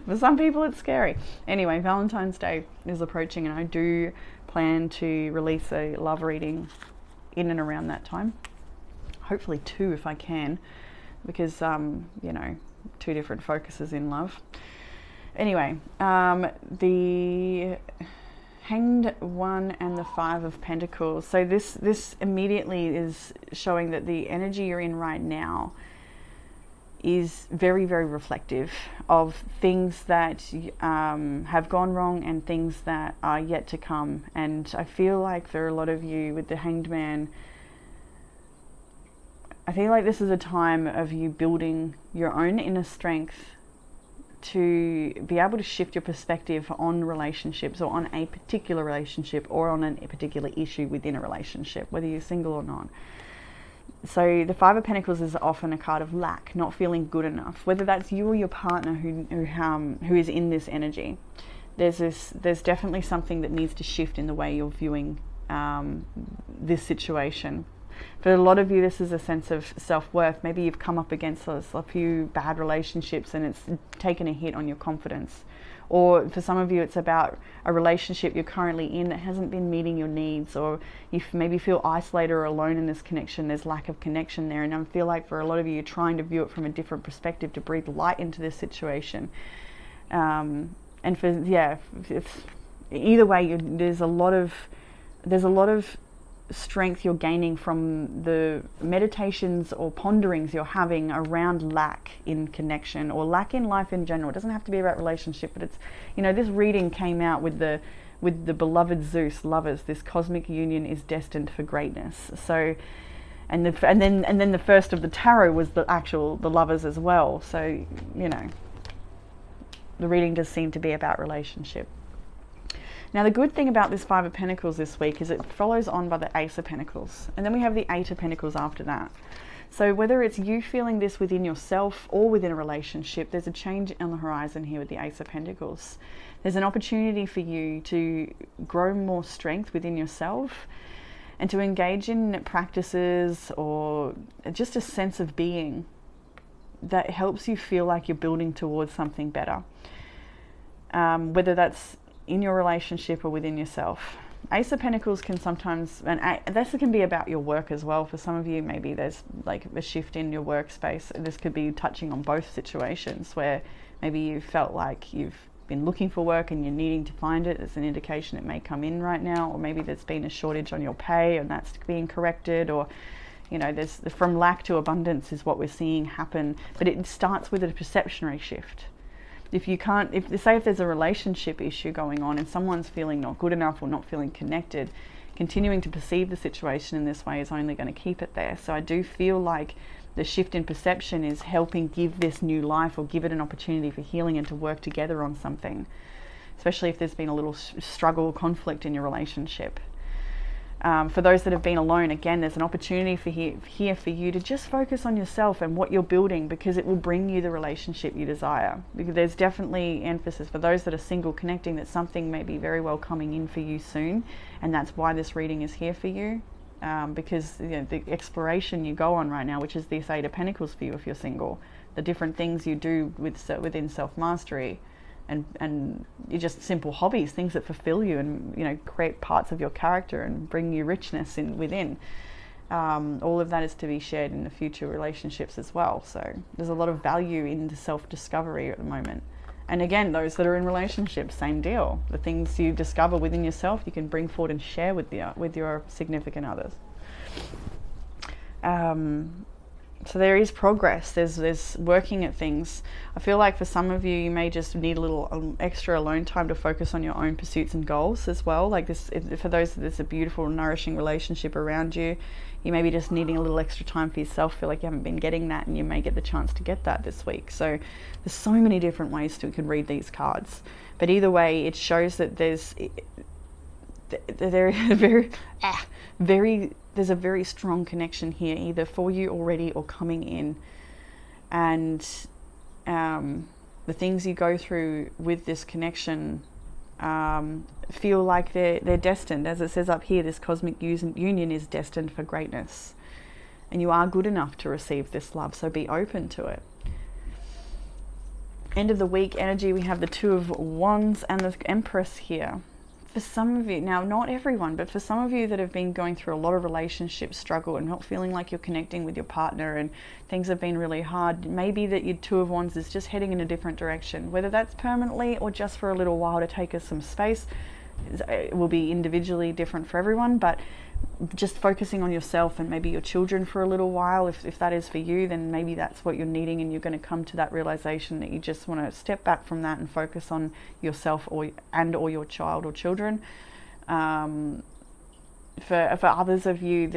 For some people, it's scary. Anyway, Valentine's Day is approaching, and I do plan to release a love reading in and around that time. Hopefully 2 if I can, because you know, 2 different focuses in love. Anyway, the Hanged One and the Five of Pentacles. So this immediately is showing that the energy you're in right now is very, very reflective of things that have gone wrong and things that are yet to come. And I feel like for a lot of you with the Hanged Man, I feel like this is a time of you building your own inner strength to be able to shift your perspective on relationships, or on a particular relationship, or on a particular issue within a relationship, whether you're single or not. So the Five of Pentacles is often a card of lack, not feeling good enough, whether that's you or your partner who is in this energy. There's definitely something that needs to shift in the way you're viewing this situation. For a lot of you, this is a sense of self-worth. Maybe you've come up against a few bad relationships and it's taken a hit on your confidence. Or for some of you, it's about a relationship you're currently in that hasn't been meeting your needs, or you maybe feel isolated or alone in this connection. There's lack of connection there. And I feel like for a lot of you, you're trying to view it from a different perspective to breathe light into this situation. And either way, there's a lot of strength you're gaining from the meditations or ponderings you're having around lack in connection, or lack in life in general. It doesn't have to be about relationship, but it's, you know, this reading came out with the beloved Zeus lovers. This cosmic union is destined for greatness. So, and then the first of the tarot was the lovers as well. So, you know, the reading does seem to be about relationship. Now, the good thing about this Five of Pentacles this week is it follows on by the Ace of Pentacles. And then we have the Eight of Pentacles after that. So whether it's you feeling this within yourself or within a relationship, there's a change on the horizon here with the Ace of Pentacles. There's an opportunity for you to grow more strength within yourself and to engage in practices or just a sense of being that helps you feel like you're building towards something better. Whether that's in your relationship or within yourself. Ace of Pentacles can sometimes, and this can be about your work as well. For some of you, maybe there's like a shift in your workspace. This could be touching on both situations where maybe you felt like you've been looking for work and you're needing to find it. It's an indication it may come in right now, or maybe there's been a shortage on your pay and that's being corrected, or you know, there's from lack to abundance is what we're seeing happen. But it starts with a perceptionary shift. If there's a relationship issue going on and someone's feeling not good enough or not feeling connected, continuing to perceive the situation in this way is only going to keep it there. So I do feel like the shift in perception is helping give this new life, or give it an opportunity for healing and to work together on something, especially if there's been a little struggle or conflict in your relationship. For those that have been alone, again, there's an opportunity here for you to just focus on yourself and what you're building, because it will bring you the relationship you desire. Because there's definitely emphasis for those that are single, connecting, that something may be very well coming in for you soon, and that's why this reading is here for you. Because you know, the exploration you go on right now, which is this Eight of Pentacles for you if you're single, the different things you do within self-mastery, and you're just simple hobbies, things that fulfill you and, you know, create parts of your character and bring you richness within. All of that is to be shared in the future relationships as well. So there's a lot of value in the self-discovery at the moment. And again, those that are in relationships, same deal. The things you discover within yourself, you can bring forward and share with your significant others. So there is progress. There's working at things. I feel like for some of you, you may just need a little extra alone time to focus on your own pursuits and goals as well. Like this, for those, there's a beautiful, nourishing relationship around you. You may be just needing a little extra time for yourself. Feel like you haven't been getting that, and you may get the chance to get that this week. So there's so many different ways to can read these cards. But either way, it shows that there's there's a very strong connection here, either for you already or coming in. And the things you go through with this connection feel like they're destined. As it says up here, this cosmic union is destined for greatness. And you are good enough to receive this love, so be open to it. End of the week energy, we have the Two of Wands and the Empress here. For some of you, now not everyone, but for some of you that have been going through a lot of relationship struggle and not feeling like you're connecting with your partner and things have been really hard, maybe that your Two of Wands is just heading in a different direction, whether that's permanently or just for a little while to take us some space. It will be individually different for everyone, but just focusing on yourself and maybe your children for a little while, if that is for you, then maybe that's what you're needing, and you're going to come to that realization that you just want to step back from that and focus on yourself or your child or children. For others of you,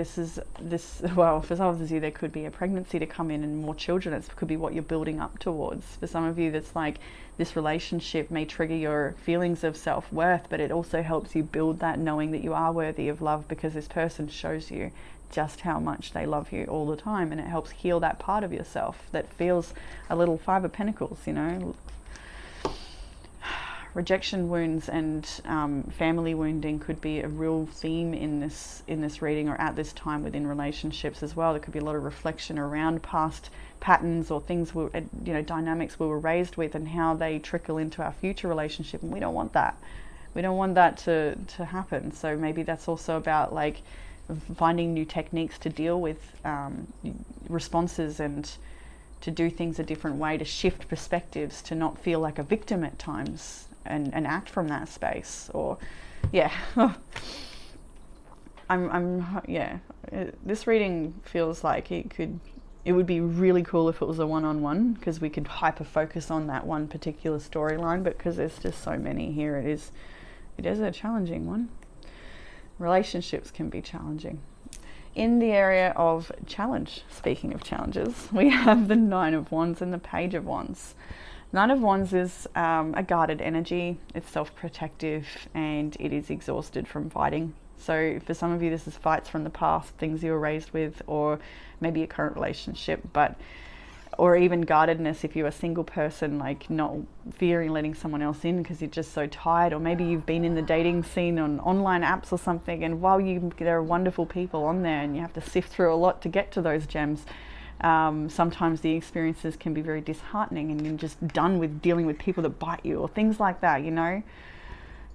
well, for some of you, there could be a pregnancy to come in and more children. It could be what you're building up towards. For some of you, that's like this relationship may trigger your feelings of self-worth, but it also helps you build that, knowing that you are worthy of love, because this person shows you just how much they love you all the time, and it helps heal that part of yourself that feels a little Five of Pentacles, you know. Rejection wounds and family wounding could be a real theme in this reading, or at this time within relationships as well. There could be a lot of reflection around past patterns or things, dynamics we were raised with, and how they trickle into our future relationship. And we don't want that. We don't want that to happen. So maybe that's also about like finding new techniques to deal with responses and to do things a different way, to shift perspectives, to not feel like a victim at times. And act from that space, or this reading feels like it would be really cool if it was a one-on-one, because we could hyper focus on that one particular storyline, but because there's just so many here, it is a challenging one. Relationships can be challenging. In the area of challenge, speaking of challenges, we have the Nine of Wands and the Page of Wands. Nine of Wands is a guarded energy. It's self-protective, and it is exhausted from fighting. So for some of you, this is fights from the past, things you were raised with, or maybe a current relationship, or even guardedness if you're a single person, like not fearing letting someone else in because you're just so tired. Or maybe you've been in the dating scene on online apps or something, and while there are wonderful people on there and you have to sift through a lot to get to those gems, sometimes the experiences can be very disheartening, and you're just done with dealing with people that bite you or things like that, you know,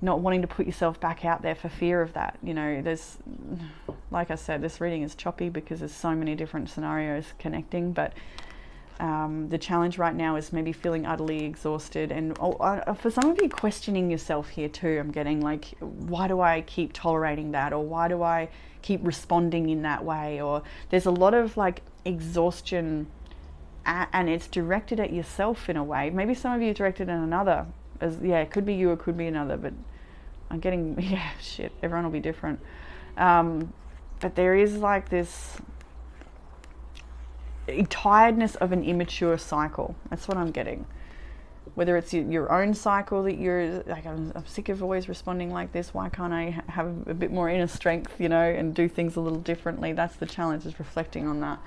not wanting to put yourself back out there for fear of that. You know, there's, like I said, this reading is choppy because there's so many different scenarios connecting, but the challenge right now is maybe feeling utterly exhausted, and for some of you, questioning yourself here too. I'm getting like, why do I keep tolerating that, or why do I keep responding in that way? Or there's a lot of like exhaustion, and it's directed at yourself in a way. Maybe some of you directed at another, it could be you or could be another, but I'm getting, everyone will be different. But there is like this tiredness of an immature cycle. That's what I'm getting. Whether it's your own cycle that you're like, I'm sick of always responding like this. Why can't I have a bit more inner strength, you know, and do things a little differently? That's the challenge, is reflecting on that.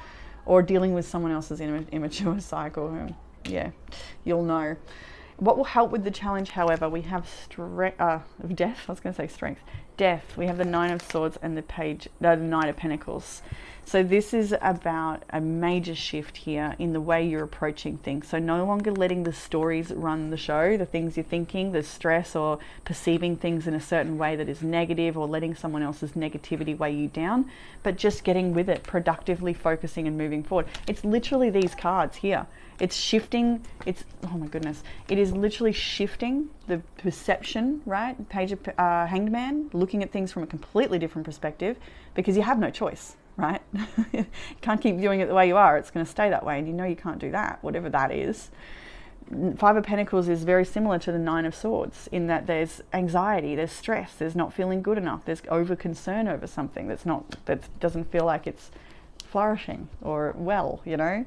Or dealing with someone else's immature cycle. You'll know. What will help with the challenge, however, we have death. I was going to say strength. Death, we have the Nine of Swords and the Knight of Pentacles. So this is about a major shift here in the way you're approaching things. So no longer letting the stories run the show, the things you're thinking, the stress, or perceiving things in a certain way that is negative, or letting someone else's negativity weigh you down, but just getting with it, productively focusing and moving forward. It's literally these cards here. It's shifting, oh my goodness, it is literally shifting the perception, right? Page of Hanged Man, looking at things from a completely different perspective, because you have no choice, right? You can't keep doing it the way you are. It's going to stay that way, and you know you can't do that, whatever that is. Five of Pentacles is very similar to the Nine of Swords in that there's anxiety, there's stress, there's not feeling good enough, there's over concern over something that doesn't feel like it's flourishing or well, you know.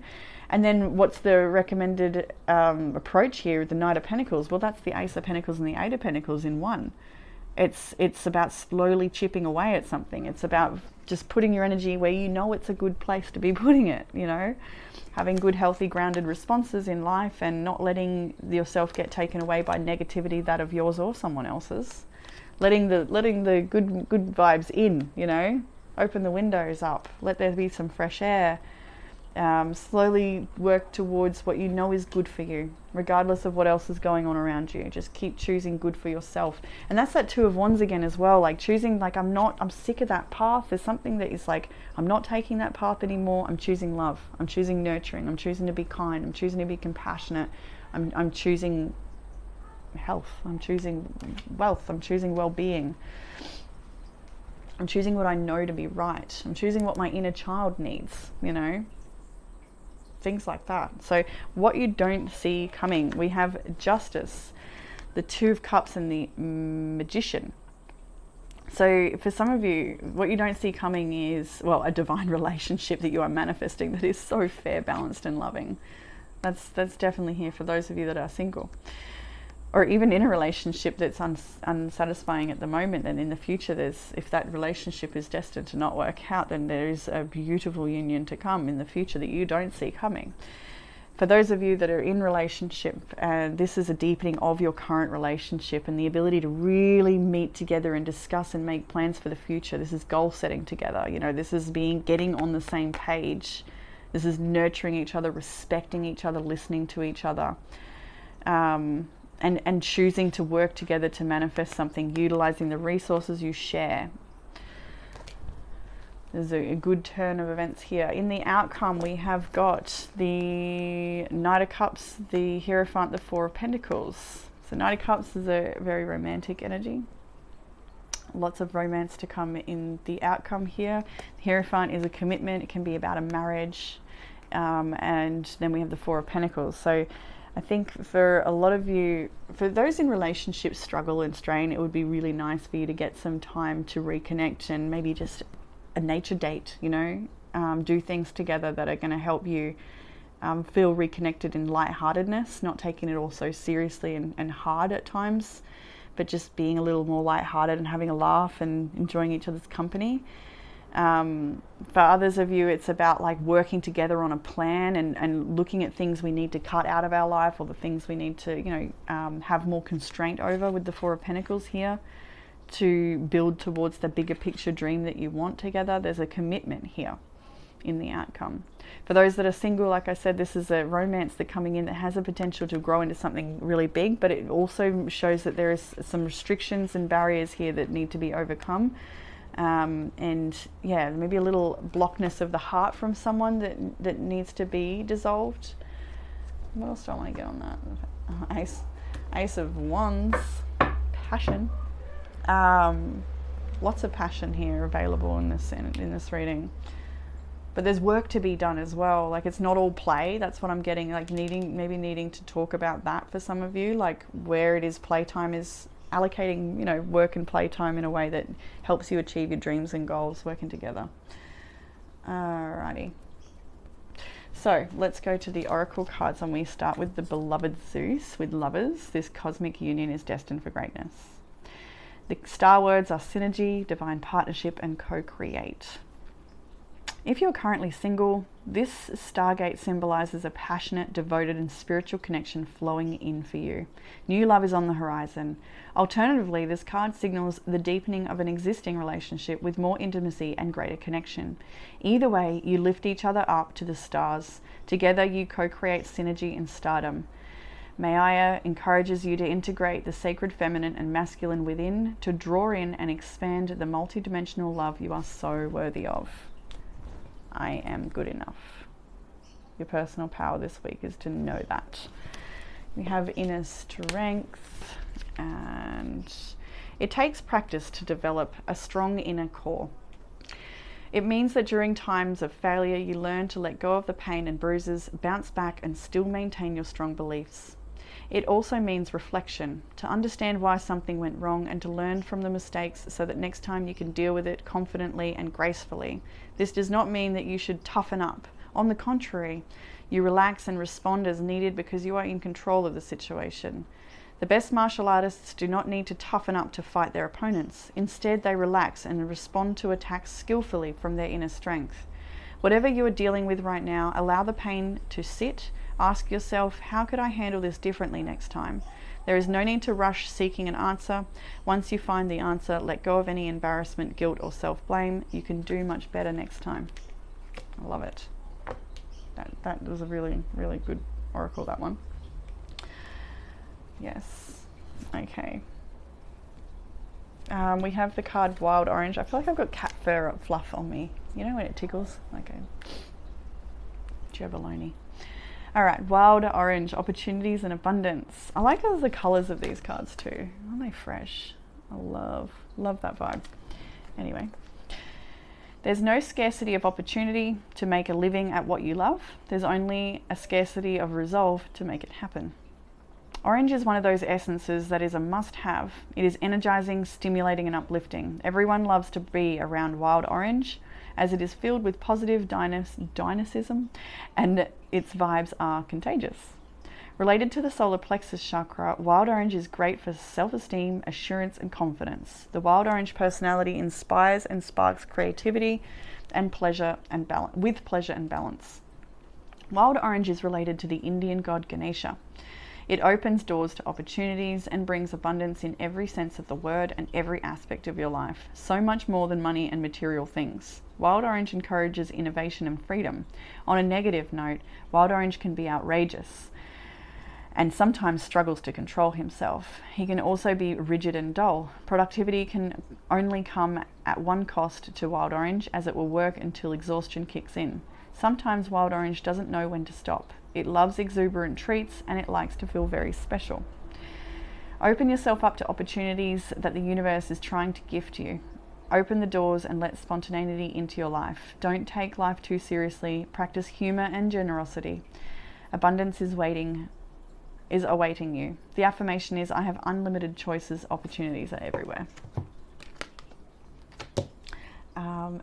And then what's the recommended approach here, the Knight of Pentacles? Well, that's the Ace of Pentacles and the Eight of Pentacles in one. It's about slowly chipping away at something. It's about just putting your energy where you know it's a good place to be putting it, you know. Having good, healthy, grounded responses in life, and not letting yourself get taken away by negativity, that of yours or someone else's. Letting the good vibes in, you know. Open the windows up. Let there be some fresh air. Slowly work towards what you know is good for you, regardless of what else is going on around you. Just keep choosing good for yourself. And that's that Two of Wands again as well, like choosing, like I'm sick of that path. There's something that is like, I'm not taking that path anymore. I'm choosing love. I'm choosing nurturing. I'm choosing to be kind. I'm choosing to be compassionate. I'm choosing health. I'm choosing wealth. I'm choosing well-being. I'm choosing what I know to be right. I'm choosing what my inner child needs, you know. Things like that. So what you don't see coming, we have Justice, the Two of Cups, and the Magician. So for some of you, what you don't see coming is, well, a divine relationship that you are manifesting that is so fair, balanced, and loving. That's definitely here for those of you that are single, or even in a relationship that's unsatisfying at the moment, and in the future if that relationship is destined to not work out, then there is a beautiful union to come in the future that you don't see coming. For those of you that are in relationship, this is a deepening of your current relationship and the ability to really meet together and discuss and make plans for the future. This is goal setting together, you know, this is getting on the same page. This is nurturing each other, respecting each other, listening to each other. And choosing to work together to manifest something, utilizing the resources you share. There's a good turn of events here. In the outcome, we have got the Knight of Cups, the Hierophant, the Four of Pentacles. So Knight of Cups is a very romantic energy. Lots of romance to come in the outcome here. The Hierophant is a commitment. It can be about a marriage. And then we have the Four of Pentacles. So I think for a lot of you, for those in relationships struggle and strain, it would be really nice for you to get some time to reconnect and maybe just a nature date, you know, do things together that are going to help you feel reconnected in lightheartedness, not taking it all so seriously and hard at times, but just being a little more lighthearted and having a laugh and enjoying each other's company. For others of you, it's about like working together on a plan and looking at things we need to cut out of our life, or the things we need to, you know, have more constraint over with the Four of Pentacles here, to build towards the bigger picture dream that you want together. There's a commitment here in the outcome. For those that are single, like I said, this is a romance that's coming in that has a potential to grow into something really big, but it also shows that there is some restrictions and barriers here that need to be overcome. And yeah, maybe a little blockness of the heart from someone that needs to be dissolved. What else do I want to get on that? Ace of Wands, passion. Lots of passion here available in this reading. But there's work to be done as well. Like, it's not all play. That's what I'm getting. Like needing to talk about that for some of you. Like, where it is playtime is allocating, you know, work and playtime in a way that helps you achieve your dreams and goals, working together. Alrighty. So let's go to the Oracle cards, and we start with the beloved Zeus with lovers. This cosmic union is destined for greatness. The star words are synergy, divine partnership, and co-create. If you're currently single, this stargate symbolizes a passionate, devoted, and spiritual connection flowing in for you. New love is on the horizon. Alternatively, this card signals the deepening of an existing relationship with more intimacy and greater connection. Either way, you lift each other up to the stars. Together, you co-create synergy and stardom. Maya encourages you to integrate the sacred feminine and masculine within to draw in and expand the multidimensional love you are so worthy of. I am good enough. Your personal power this week is to know that. We have inner strength, and it takes practice to develop a strong inner core. It means that during times of failure, you learn to let go of the pain and bruises, bounce back, and still maintain your strong beliefs. It also means reflection, to understand why something went wrong and to learn from the mistakes so that next time you can deal with it confidently and gracefully. This does not mean that you should toughen up. On the contrary, you relax and respond as needed because you are in control of the situation. The best martial artists do not need to toughen up to fight their opponents. Instead, they relax and respond to attacks skillfully from their inner strength. Whatever you are dealing with right now, allow the pain to sit. Ask yourself, how could I handle this differently next time? There is no need to rush seeking an answer. Once you find the answer, let go of any embarrassment, guilt, or self-blame. You can do much better next time. I love it. That was a really, really good oracle, that one. Yes. Okay. We have the card Wild Orange. I feel like I've got cat fur fluff on me. You know when it tickles? Okay. Jabaloni. All right, Wild Orange, opportunities and abundance. I like the colors of these cards too. Aren't they fresh? I love that vibe. Anyway, there's no scarcity of opportunity to make a living at what you love. There's only a scarcity of resolve to make it happen. Orange is one of those essences that is a must-have. It is energizing, stimulating, and uplifting. Everyone loves to be around Wild Orange, as it is filled with positive dynamism and its vibes are contagious. Related to the solar plexus chakra, Wild Orange is great for self-esteem, assurance, and confidence. The Wild Orange personality inspires and sparks creativity and pleasure and balance. Wild Orange is related to the Indian god Ganesha. It opens doors to opportunities and brings abundance in every sense of the word and every aspect of your life, so much more than money and material things. Wild Orange encourages innovation and freedom. On a negative note, Wild Orange can be outrageous and sometimes struggles to control himself. He can also be rigid and dull. Productivity can only come at one cost to Wild Orange, as it will work until exhaustion kicks in. Sometimes Wild Orange doesn't know when to stop. It loves exuberant treats and it likes to feel very special. Open yourself up to opportunities that the universe is trying to gift you. Open the doors and let spontaneity into your life. Don't take life too seriously. Practice humor and generosity. Abundance is awaiting you. The affirmation is, I have unlimited choices, opportunities are everywhere.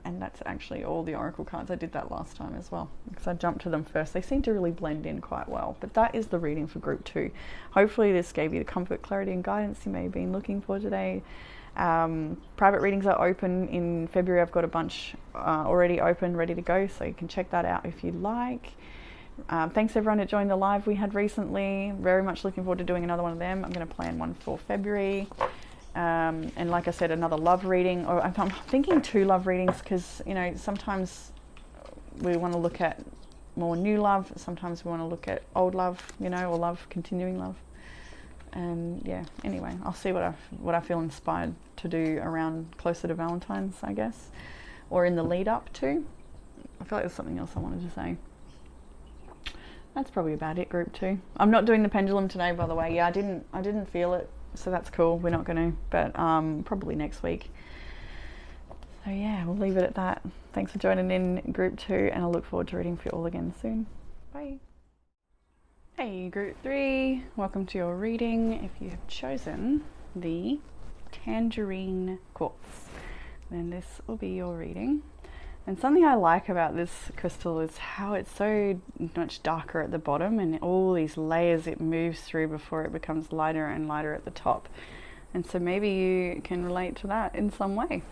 And that's actually all the oracle cards. I did that last time as well because I jumped to them first. They seem to really blend in quite well, but that is the reading for group 2. Hopefully this gave you the comfort, clarity, and guidance you may have been looking for today. Private readings are open in February. I've got a bunch already open, ready to go, so you can check that out if you like. Thanks everyone that joined the live we had recently. Very much looking forward to doing another one of them. I'm going to plan one for February. And like I said, another love reading, or I'm thinking 2 love readings because, you know, sometimes we want to look at more new love, sometimes we want to look at old love, you know, or love, continuing love. And yeah, anyway, I'll see what I feel inspired to do around closer to Valentine's, I guess, or in the lead up to. I feel like there's something else I wanted to say. That's probably about it, group 2. I'm not doing the pendulum today, by the way. Yeah, I didn't feel it. So that's cool. We're not going to, but probably next week. So yeah, we'll leave it at that. Thanks for joining in group 2, and I look forward to reading for you all again soon. Bye. Hey, group 3. Welcome to your reading. If you have chosen the tangerine quartz, then this will be your reading. And something I like about this crystal is how it's so much darker at the bottom and all these layers it moves through before it becomes lighter and lighter at the top. And so maybe you can relate to that in some way.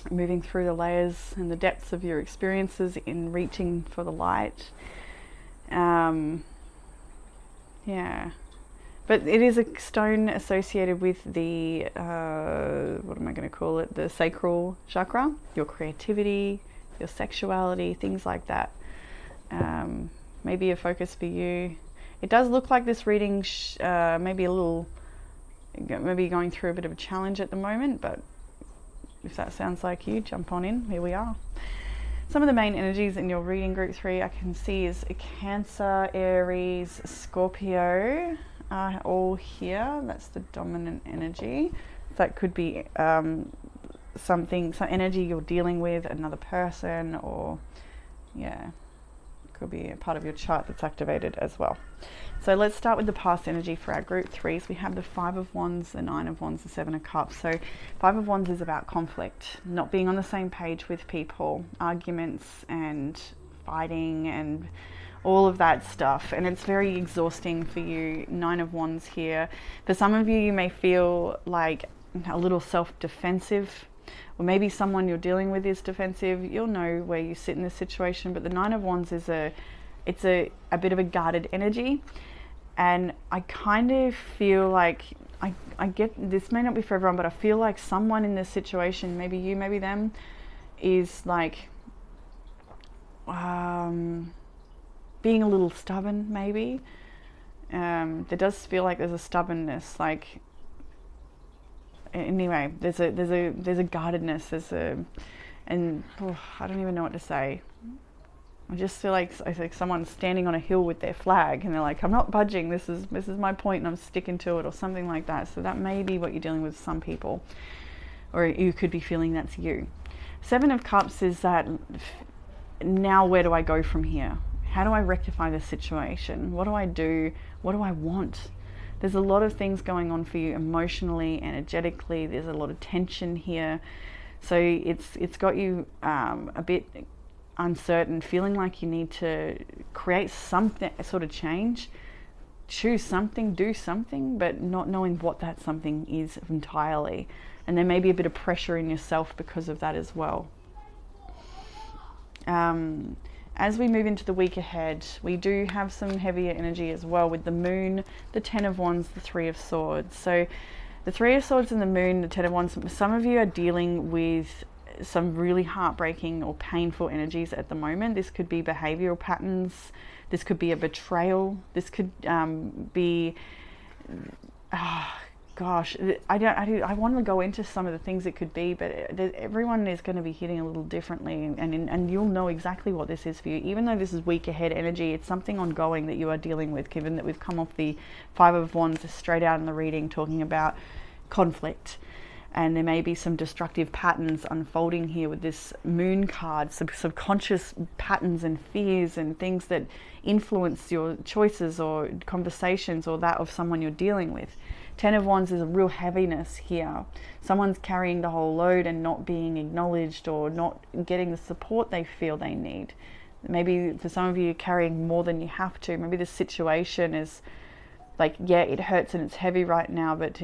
moving through the layers and the depths of your experiences in reaching for the light. Yeah. But it is a stone associated with the, what am I going to call it? The sacral chakra, your creativity, your sexuality, things like that. Maybe a focus for you. It does look like this reading maybe going through a bit of a challenge at the moment, but if that sounds like you, jump on in. Here we are. Some of the main energies in your reading group 3 I can see is a Cancer, Aries, Scorpio are all here. That's the dominant energy. That could be some energy you're dealing with, another person, or yeah, could be a part of your chart that's activated as well. So let's start with the past energy for our group 3s. We have the 5 of Wands, the 9 of Wands, the 7 of Cups. So 5 of Wands is about conflict, not being on the same page with people, arguments and fighting and all of that stuff, and it's very exhausting for you. 9 of Wands here. For some of you, you may feel like a little self-defensive, or maybe someone you're dealing with is defensive. You'll know where you sit in this situation, but the 9 of Wands is a bit of a guarded energy, and I kind of feel like I get, this may not be for everyone, but I feel like someone in this situation, maybe you, maybe them, is like being a little stubborn, maybe. There does feel like there's a stubbornness, like, anyway, there's a guardedness, I don't even know what to say. I just feel like it's like someone's standing on a hill with their flag and they're like, I'm not budging, this is my point and I'm sticking to it, or something like that. So that may be what you're dealing with some people, or you could be feeling that's you. 7 of Cups is that, now where do I go from here? How do I rectify this situation? What do I do? What do I want? There's a lot of things going on for you emotionally, energetically. There's a lot of tension here. So it's got you a bit uncertain, feeling like you need to create something, sort of change, choose something, do something, but not knowing what that something is entirely. And there may be a bit of pressure in yourself because of that as well. As we move into the week ahead, we do have some heavier energy as well with the Moon, the 10 of Wands, the 3 of Swords. So the 3 of Swords and the Moon, the 10 of Wands, some of you are dealing with some really heartbreaking or painful energies at the moment. This could be behavioral patterns. This could be a betrayal. This could be, I want to go into some of the things it could be, but everyone is going to be hitting a little differently, and you'll know exactly what this is for you. Even though this is week ahead energy, it's something ongoing that you are dealing with, given that we've come off the 5 of Wands straight out in the reading talking about conflict. And there may be some destructive patterns unfolding here with this Moon card, some subconscious patterns and fears and things that influence your choices or conversations or that of someone you're dealing with. 10 of Wands is a real heaviness here. Someone's carrying the whole load and not being acknowledged or not getting the support they feel they need. Maybe for some of you, you're carrying more than you have to. Maybe the situation is like, yeah, it hurts and it's heavy right now, but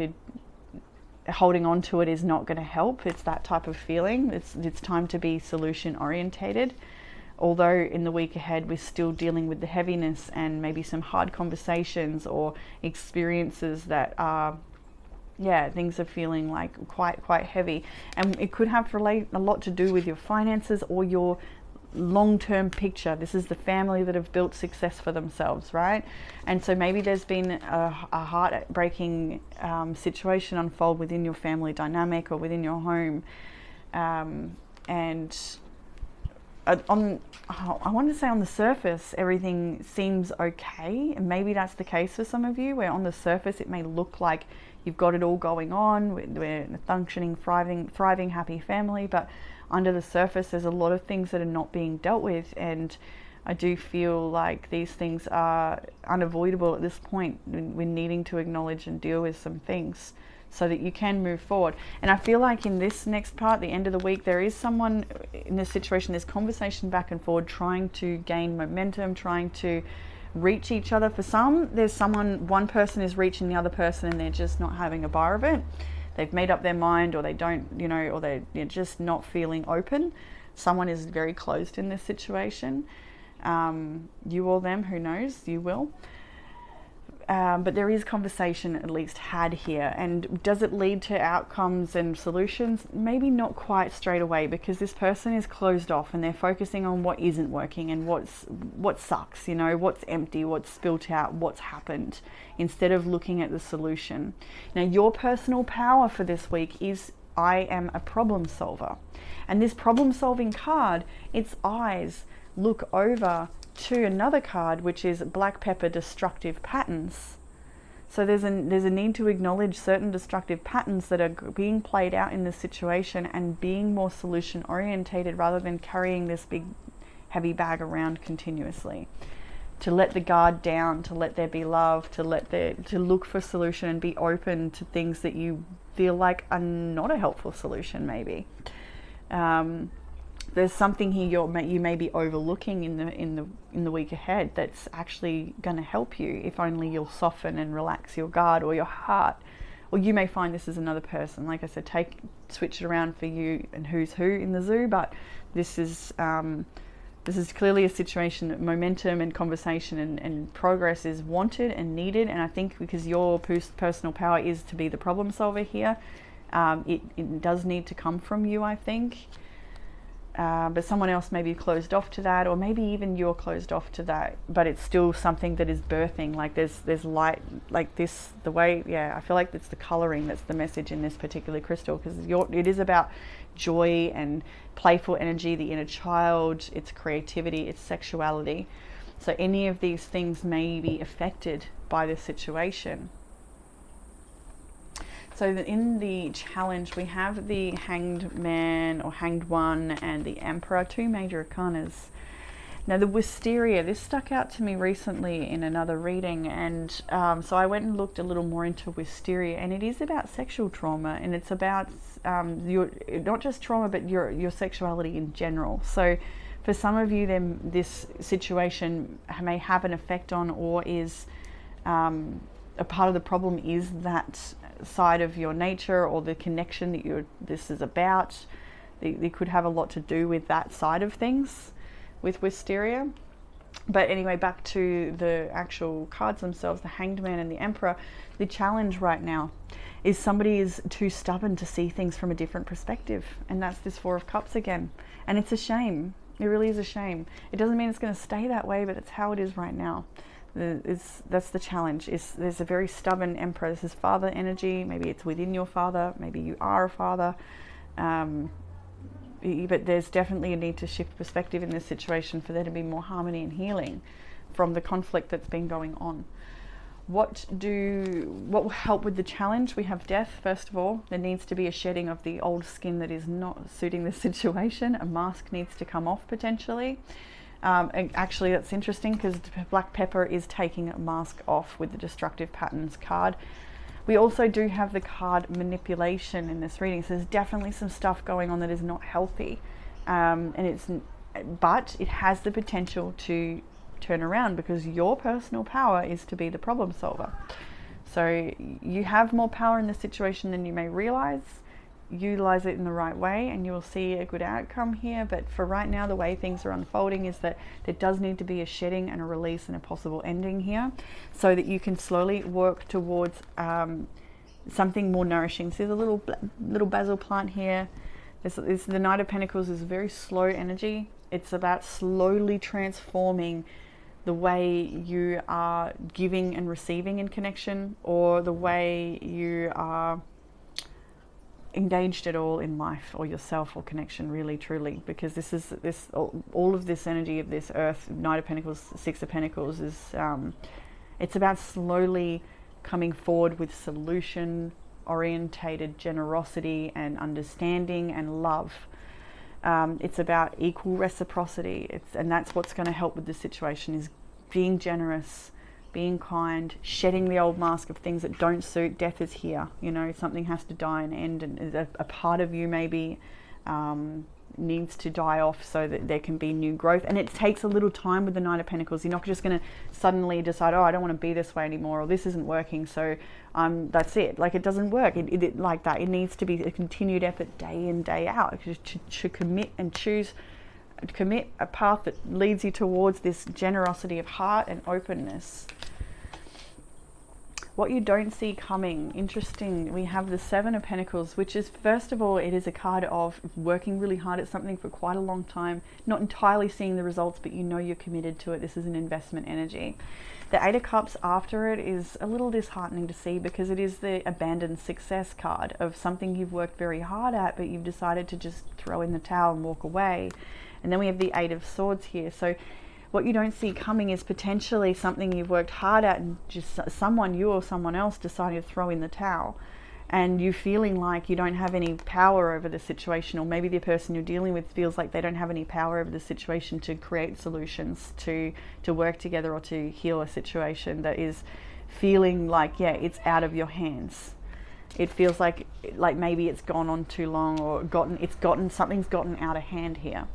holding on to it is not going to help. It's that type of feeling. It's time to be solution orientated. Although in the week ahead we're still dealing with the heaviness and maybe some hard conversations or experiences that are, things are feeling like quite heavy, and it could have a lot to do with your finances or your long-term picture. This is the family that have built success for themselves, right? And so maybe there's been a heartbreaking situation unfold within your family dynamic or within your home, and I want to say on the surface everything seems okay, and maybe that's the case for some of you, where on the surface it may look like you've got it all going on, we're a functioning, thriving, happy family, but under the surface there's a lot of things that are not being dealt with, and I do feel like these things are unavoidable at this point. We're needing to acknowledge and deal with some things so that you can move forward. And I feel like in this next part, the end of the week, there is someone in this situation, there's conversation back and forward, trying to gain momentum, trying to reach each other. For some, there's one person is reaching the other person and they're just not having a bar of it. they've made up their mind, or they don't, you know, or they're just not feeling open. Someone is very closed in this situation. You or them, who knows, you will. But there is conversation at least had here. And does it lead to outcomes and solutions? Maybe not quite straight away, because this person is closed off and they're focusing on what isn't working and what sucks, you know, what's empty, what's spilt out, what's happened, instead of looking at the solution. Now, your personal power for this week is I am a problem solver. And this problem solving card, its eyes look over to another card, which is black pepper destructive patterns. So there's a need to acknowledge certain destructive patterns that are being played out in this situation, and being more solution orientated rather than carrying this big heavy bag around continuously. To let the guard down, to let there be love, to look for solution and be open to things that you feel like are not a helpful solution maybe. There's something here you may be overlooking in the week ahead that's actually going to help you, if only you'll soften and relax your guard or your heart. Or you may find this is another person. Like I said, switch it around for you and who's who in the zoo. But this is clearly a situation that momentum and conversation and progress is wanted and needed. And I think because your personal power is to be the problem solver here, it does need to come from you, I think. But someone else may be closed off to that, or maybe even you're closed off to that, but it's still something that is birthing. Like there's light, like this, the way, I feel like it's the coloring that's the message in this particular crystal, because it is about joy and playful energy, the inner child, its creativity, its sexuality. So any of these things may be affected by this situation. So in the challenge, we have the Hanged Man or Hanged One and the Emperor, two major arcanas. Now the Wisteria, this stuck out to me recently in another reading, and so I went and looked a little more into Wisteria, and it is about sexual trauma, and it's about your, not just trauma, but your sexuality in general. So for some of you, then this situation may have an effect on, or is a part of the problem is that side of your nature, or the connection that this is about. They could have a lot to do with that side of things with Wisteria. But anyway, back to the actual cards themselves, the Hanged Man and the Emperor. The challenge right now is somebody is too stubborn to see things from a different perspective, and that's this Four of Cups again. And it's a shame. It really is a shame. It doesn't mean it's going to stay that way, but it's how it is right now. That's the challenge. There's a very stubborn Emperor. This is father energy. Maybe it's within your father. Maybe you are a father. But there's definitely a need to shift perspective in this situation for there to be more harmony and healing from the conflict that's been going on. What will help with the challenge? We have death, first of all. There needs to be a shedding of the old skin that is not suiting the situation. A mask needs to come off potentially. And actually, that's interesting because black pepper is taking a mask off with the destructive patterns card. We also do have the card manipulation in this reading, so there's definitely some stuff going on that is not healthy, but it has the potential to turn around, because your personal power is to be the problem solver. So you have more power in the situation than you may realize. Utilize it in the right way and you will see a good outcome here. But for right now, the way things are unfolding is that there does need to be a shedding and a release and a possible ending here, so that you can slowly work towards something more nourishing. So there's a little basil plant here. The Knight of Pentacles is very slow energy. It's about slowly transforming the way you are giving and receiving in connection, or the way you are engaged at all in life or yourself or connection, really truly, because all of this energy of this earth, Knight of Pentacles, Six of Pentacles, is it's about slowly coming forward with solution orientated generosity and understanding and love. It's about equal reciprocity, and that's what's going to help with the situation, is being generous, being kind, shedding the old mask of things that don't suit. Death is here, something has to die and end, and a part of you maybe needs to die off so that there can be new growth. And it takes a little time with the Nine of Pentacles. You're not just going to suddenly decide, oh, I don't want to be this way anymore, or this isn't working, so that's it. Like, it doesn't work it like that. It needs to be a continued effort day in, day out to commit and commit a path that leads you towards this generosity of heart and openness. What you don't see coming. Interesting. We have the Seven of Pentacles, which is, first of all, it is a card of working really hard at something for quite a long time, not entirely seeing the results, but you know you're committed to it. This is an investment energy. The Eight of Cups after it is a little disheartening to see, because it is the abandoned success card of something you've worked very hard at, but you've decided to just throw in the towel and walk away. And then we have the Eight of Swords here. So what you don't see coming is potentially something you've worked hard at, and just you or someone else decided to throw in the towel, and you feeling like you don't have any power over the situation, or maybe the person you're dealing with feels like they don't have any power over the situation to create solutions, to work together, or to heal a situation that is feeling like, yeah, it's out of your hands. It feels like maybe it's gone on too long, or something's gotten out of hand here.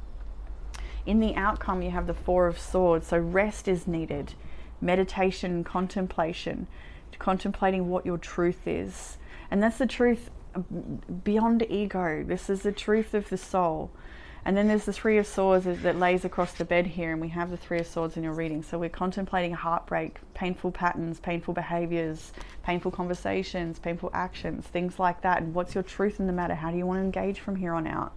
In the outcome, you have the Four of Swords. So rest is needed. Meditation, contemplation, contemplating what your truth is. And that's the truth beyond ego. This is the truth of the soul. And then there's the Three of Swords that lays across the bed here, and we have the Three of Swords in your reading. So we're contemplating heartbreak, painful patterns, painful behaviors, painful conversations, painful actions, things like that. And what's your truth in the matter? How do you want to engage from here on out?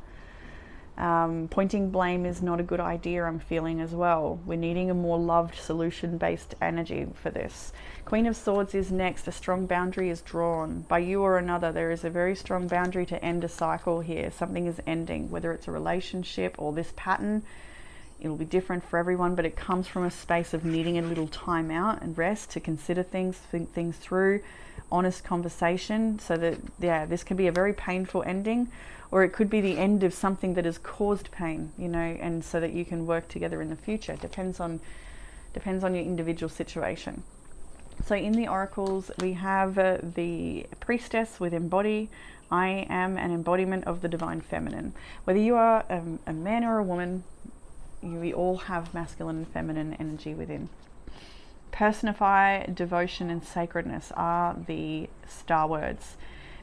Pointing blame is not a good idea, I'm feeling as well. We're needing a more loved, solution-based energy for this. Queen of Swords is next. A strong boundary is drawn by you or another. There is a very strong boundary to end a cycle here. Something is ending, whether it's a relationship or this pattern. It'll be different for everyone, but it comes from a space of needing a little time out and rest to consider things, think things through, honest conversation, so that, yeah, this can be a very painful ending, or it could be the end of something that has caused pain, you know, and so that you can work together in the future. It depends on your individual situation. So in the oracles, we have the Priestess with embody. I am an embodiment of the divine feminine. Whether you are a man or a woman, we all have masculine and feminine energy within. Personify, devotion, and sacredness are the star words.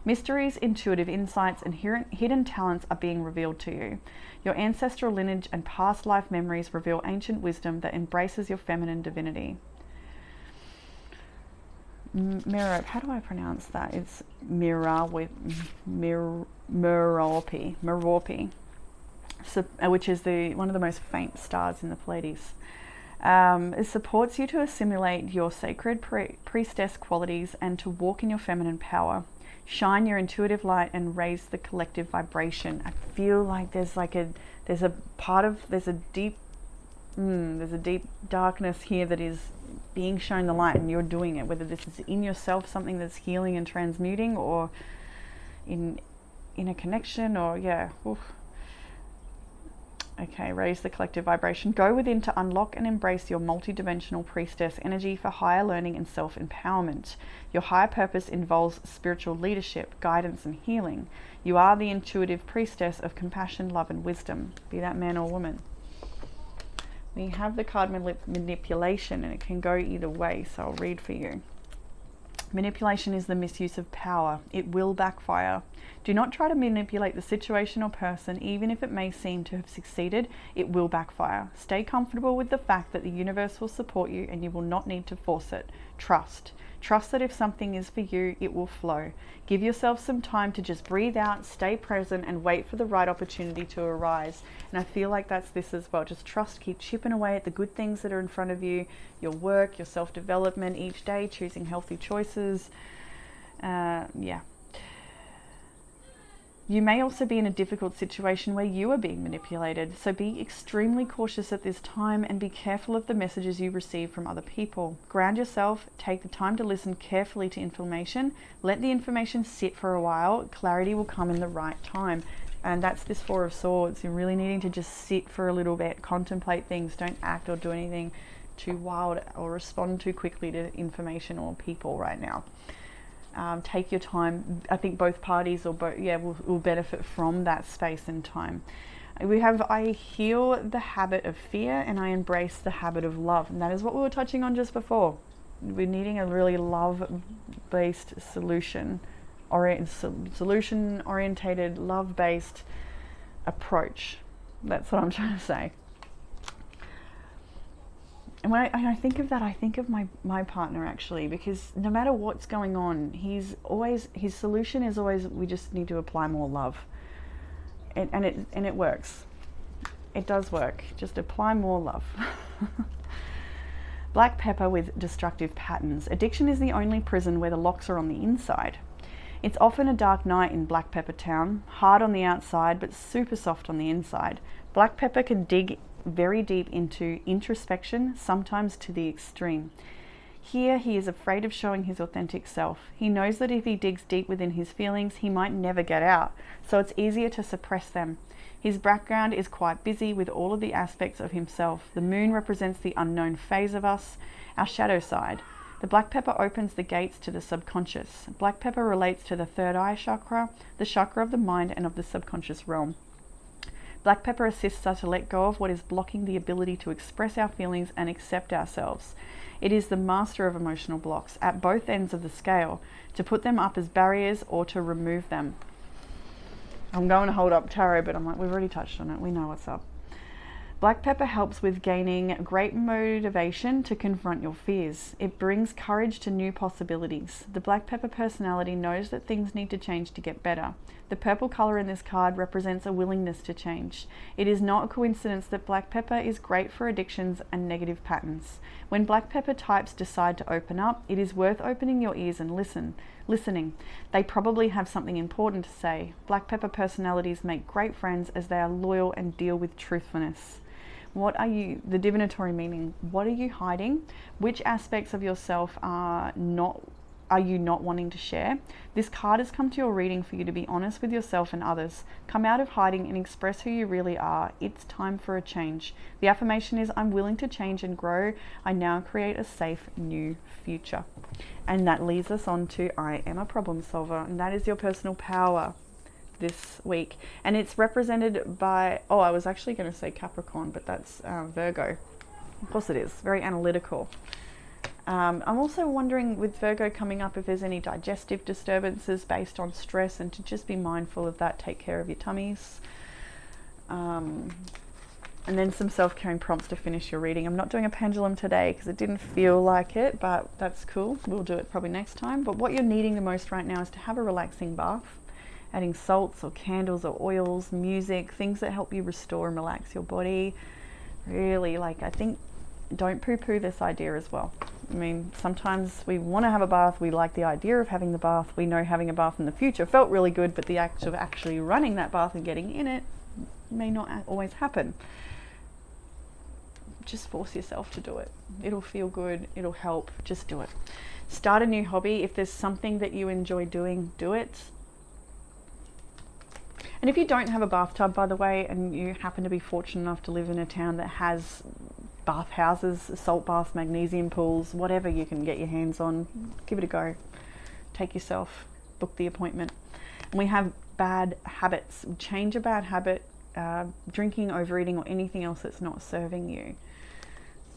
Mysteries, intuitive insights, and hidden talents are being revealed to you. Your ancestral lineage and past life memories reveal ancient wisdom that embraces your feminine divinity. Mirror, how do I pronounce that? It's Merope, so, which is one of the most faint stars in the Pleiades. It supports you to assimilate your sacred priestess qualities and to walk in your feminine power. Shine your intuitive light and raise the collective vibration. I feel like there's a deep darkness here that is being shown the light, and you're doing it, whether this is in yourself, something that's healing and transmuting, or in a connection, or yeah. Oof. Okay, raise the collective vibration. Go within to unlock and embrace your multidimensional priestess energy for higher learning and self-empowerment. Your higher purpose involves spiritual leadership, guidance, and healing. You are the intuitive priestess of compassion, love, and wisdom, be that man or woman. We have the card manipulation, and it can go either way, so I'll read for you. Manipulation is the misuse of power. It will backfire. Do not try to manipulate the situation or person, even if it may seem to have succeeded. It will backfire. Stay comfortable with the fact that the universe will support you and you will not need to force it. Trust. Trust that if something is for you, it will flow. Give yourself some time to just breathe out, stay present, and wait for the right opportunity to arise. And I feel like that's this as well. Just trust, keep chipping away at the good things that are in front of you, your work, your self-development each day, choosing healthy choices. Yeah. You may also be in a difficult situation where you are being manipulated, so be extremely cautious at this time and be careful of the messages you receive from other people. Ground yourself, take the time to listen carefully to information, let the information sit for a while, clarity will come in the right time. And that's this Four of Swords. You're really needing to just sit for a little bit, contemplate things, don't act or do anything too wild or respond too quickly to information or people right now. Take your time. I think both parties will benefit from that space and time. We have, I heal the habit of fear and I embrace the habit of love. And that is what we were touching on just before. We're needing a really love-based solution-orientated, love-based approach. That's what I'm trying to say. And when I think of that, I think of my partner, actually, because no matter what's going on, his solution is always, we just need to apply more love. And it works. It does work. Just apply more love. Black pepper with destructive patterns. Addiction is the only prison where the locks are on the inside. It's often a dark night in Black Pepper Town, hard on the outside but super soft on the inside. Black pepper can dig very deep into introspection, sometimes to the extreme. Here he is afraid of showing his authentic self. He knows that if he digs deep within his feelings, he might never get out, so it's easier to suppress them. His background is quite busy with all of the aspects of himself. The moon represents the unknown phase of us, our shadow side. The black pepper opens the gates to the subconscious. Black pepper relates to the third eye chakra, the chakra of the mind and of the subconscious realm. Black pepper assists us to let go of what is blocking the ability to express our feelings and accept ourselves. It is the master of emotional blocks at both ends of the scale, to put them up as barriers or to remove them. I'm going to hold up tarot, but I'm like, we've already touched on it. We know what's up. Black pepper helps with gaining great motivation to confront your fears. It brings courage to new possibilities. The black pepper personality knows that things need to change to get better. The purple color in this card represents a willingness to change. It is not a coincidence that black pepper is great for addictions and negative patterns. When black pepper types decide to open up, it is worth opening your ears and listening. They probably have something important to say. Black pepper personalities make great friends as they are loyal and deal with truthfulness. What are you, the divinatory meaning, what are you hiding? Which aspects of yourself are you not wanting to share? This card has come to your reading for you to be honest with yourself and others. Come out of hiding and express who you really are. It's time for a change. The affirmation is, I'm willing to change and grow. I now create a safe new future. And that leads us on to I am a problem solver. And that is your personal power this week. And it's represented by, I was actually going to say Capricorn, but that's Virgo. Of course it is. Very analytical. I'm also wondering with Virgo coming up if there's any digestive disturbances based on stress, and to just be mindful of that. Take care of your tummies. And then some self-caring prompts to finish your reading. I'm not doing a pendulum today because it didn't feel like it, but that's cool. We'll do it probably next time. But what you're needing the most right now is to have a relaxing bath, adding salts or candles or oils, music, things that help you restore and relax your body. Really, I think, don't poo-poo this idea as well. I mean, sometimes we want to have a bath, we like the idea of having the bath, we know having a bath in the future felt really good, but the act of actually running that bath and getting in it may not always happen. Just force yourself to do it. It'll feel good, it'll help, just do it. Start a new hobby. If there's something that you enjoy doing, do it. And if you don't have a bathtub, by the way, and you happen to be fortunate enough to live in a town that has bath houses, salt baths, magnesium pools, whatever you can get your hands on, give it a go. Take yourself, book the appointment. And we have bad habits. Change a bad habit, drinking, overeating, or anything else that's not serving you.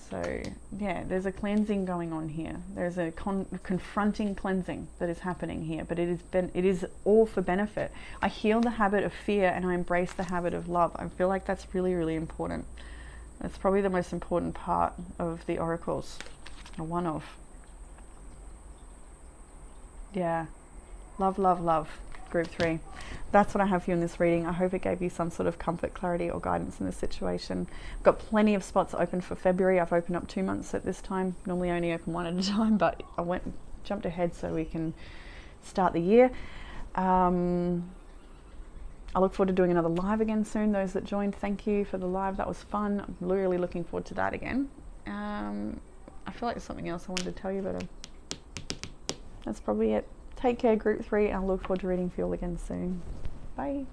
So yeah, there's a cleansing going on here. There's a confronting cleansing that is happening here, but it is all for benefit. I heal the habit of fear and I embrace the habit of love. I feel like that's really, really important. That's probably the most important part of the oracles, or one of. Yeah, love, love, love. Group 3. That's what I have for you in this reading. I hope it gave you some sort of comfort, clarity, or guidance in this situation. I've got plenty of spots open for February. I've opened up 2 months at this time. Normally only open one at a time, but I jumped ahead so we can start the year. I look forward to doing another live again soon. Those that joined, thank you for the live. That was fun. I'm really looking forward to that again. I feel like there's something else I wanted to tell you, but that's probably it. Take care, Group 3, and I look forward to reading for you all again soon. Bye.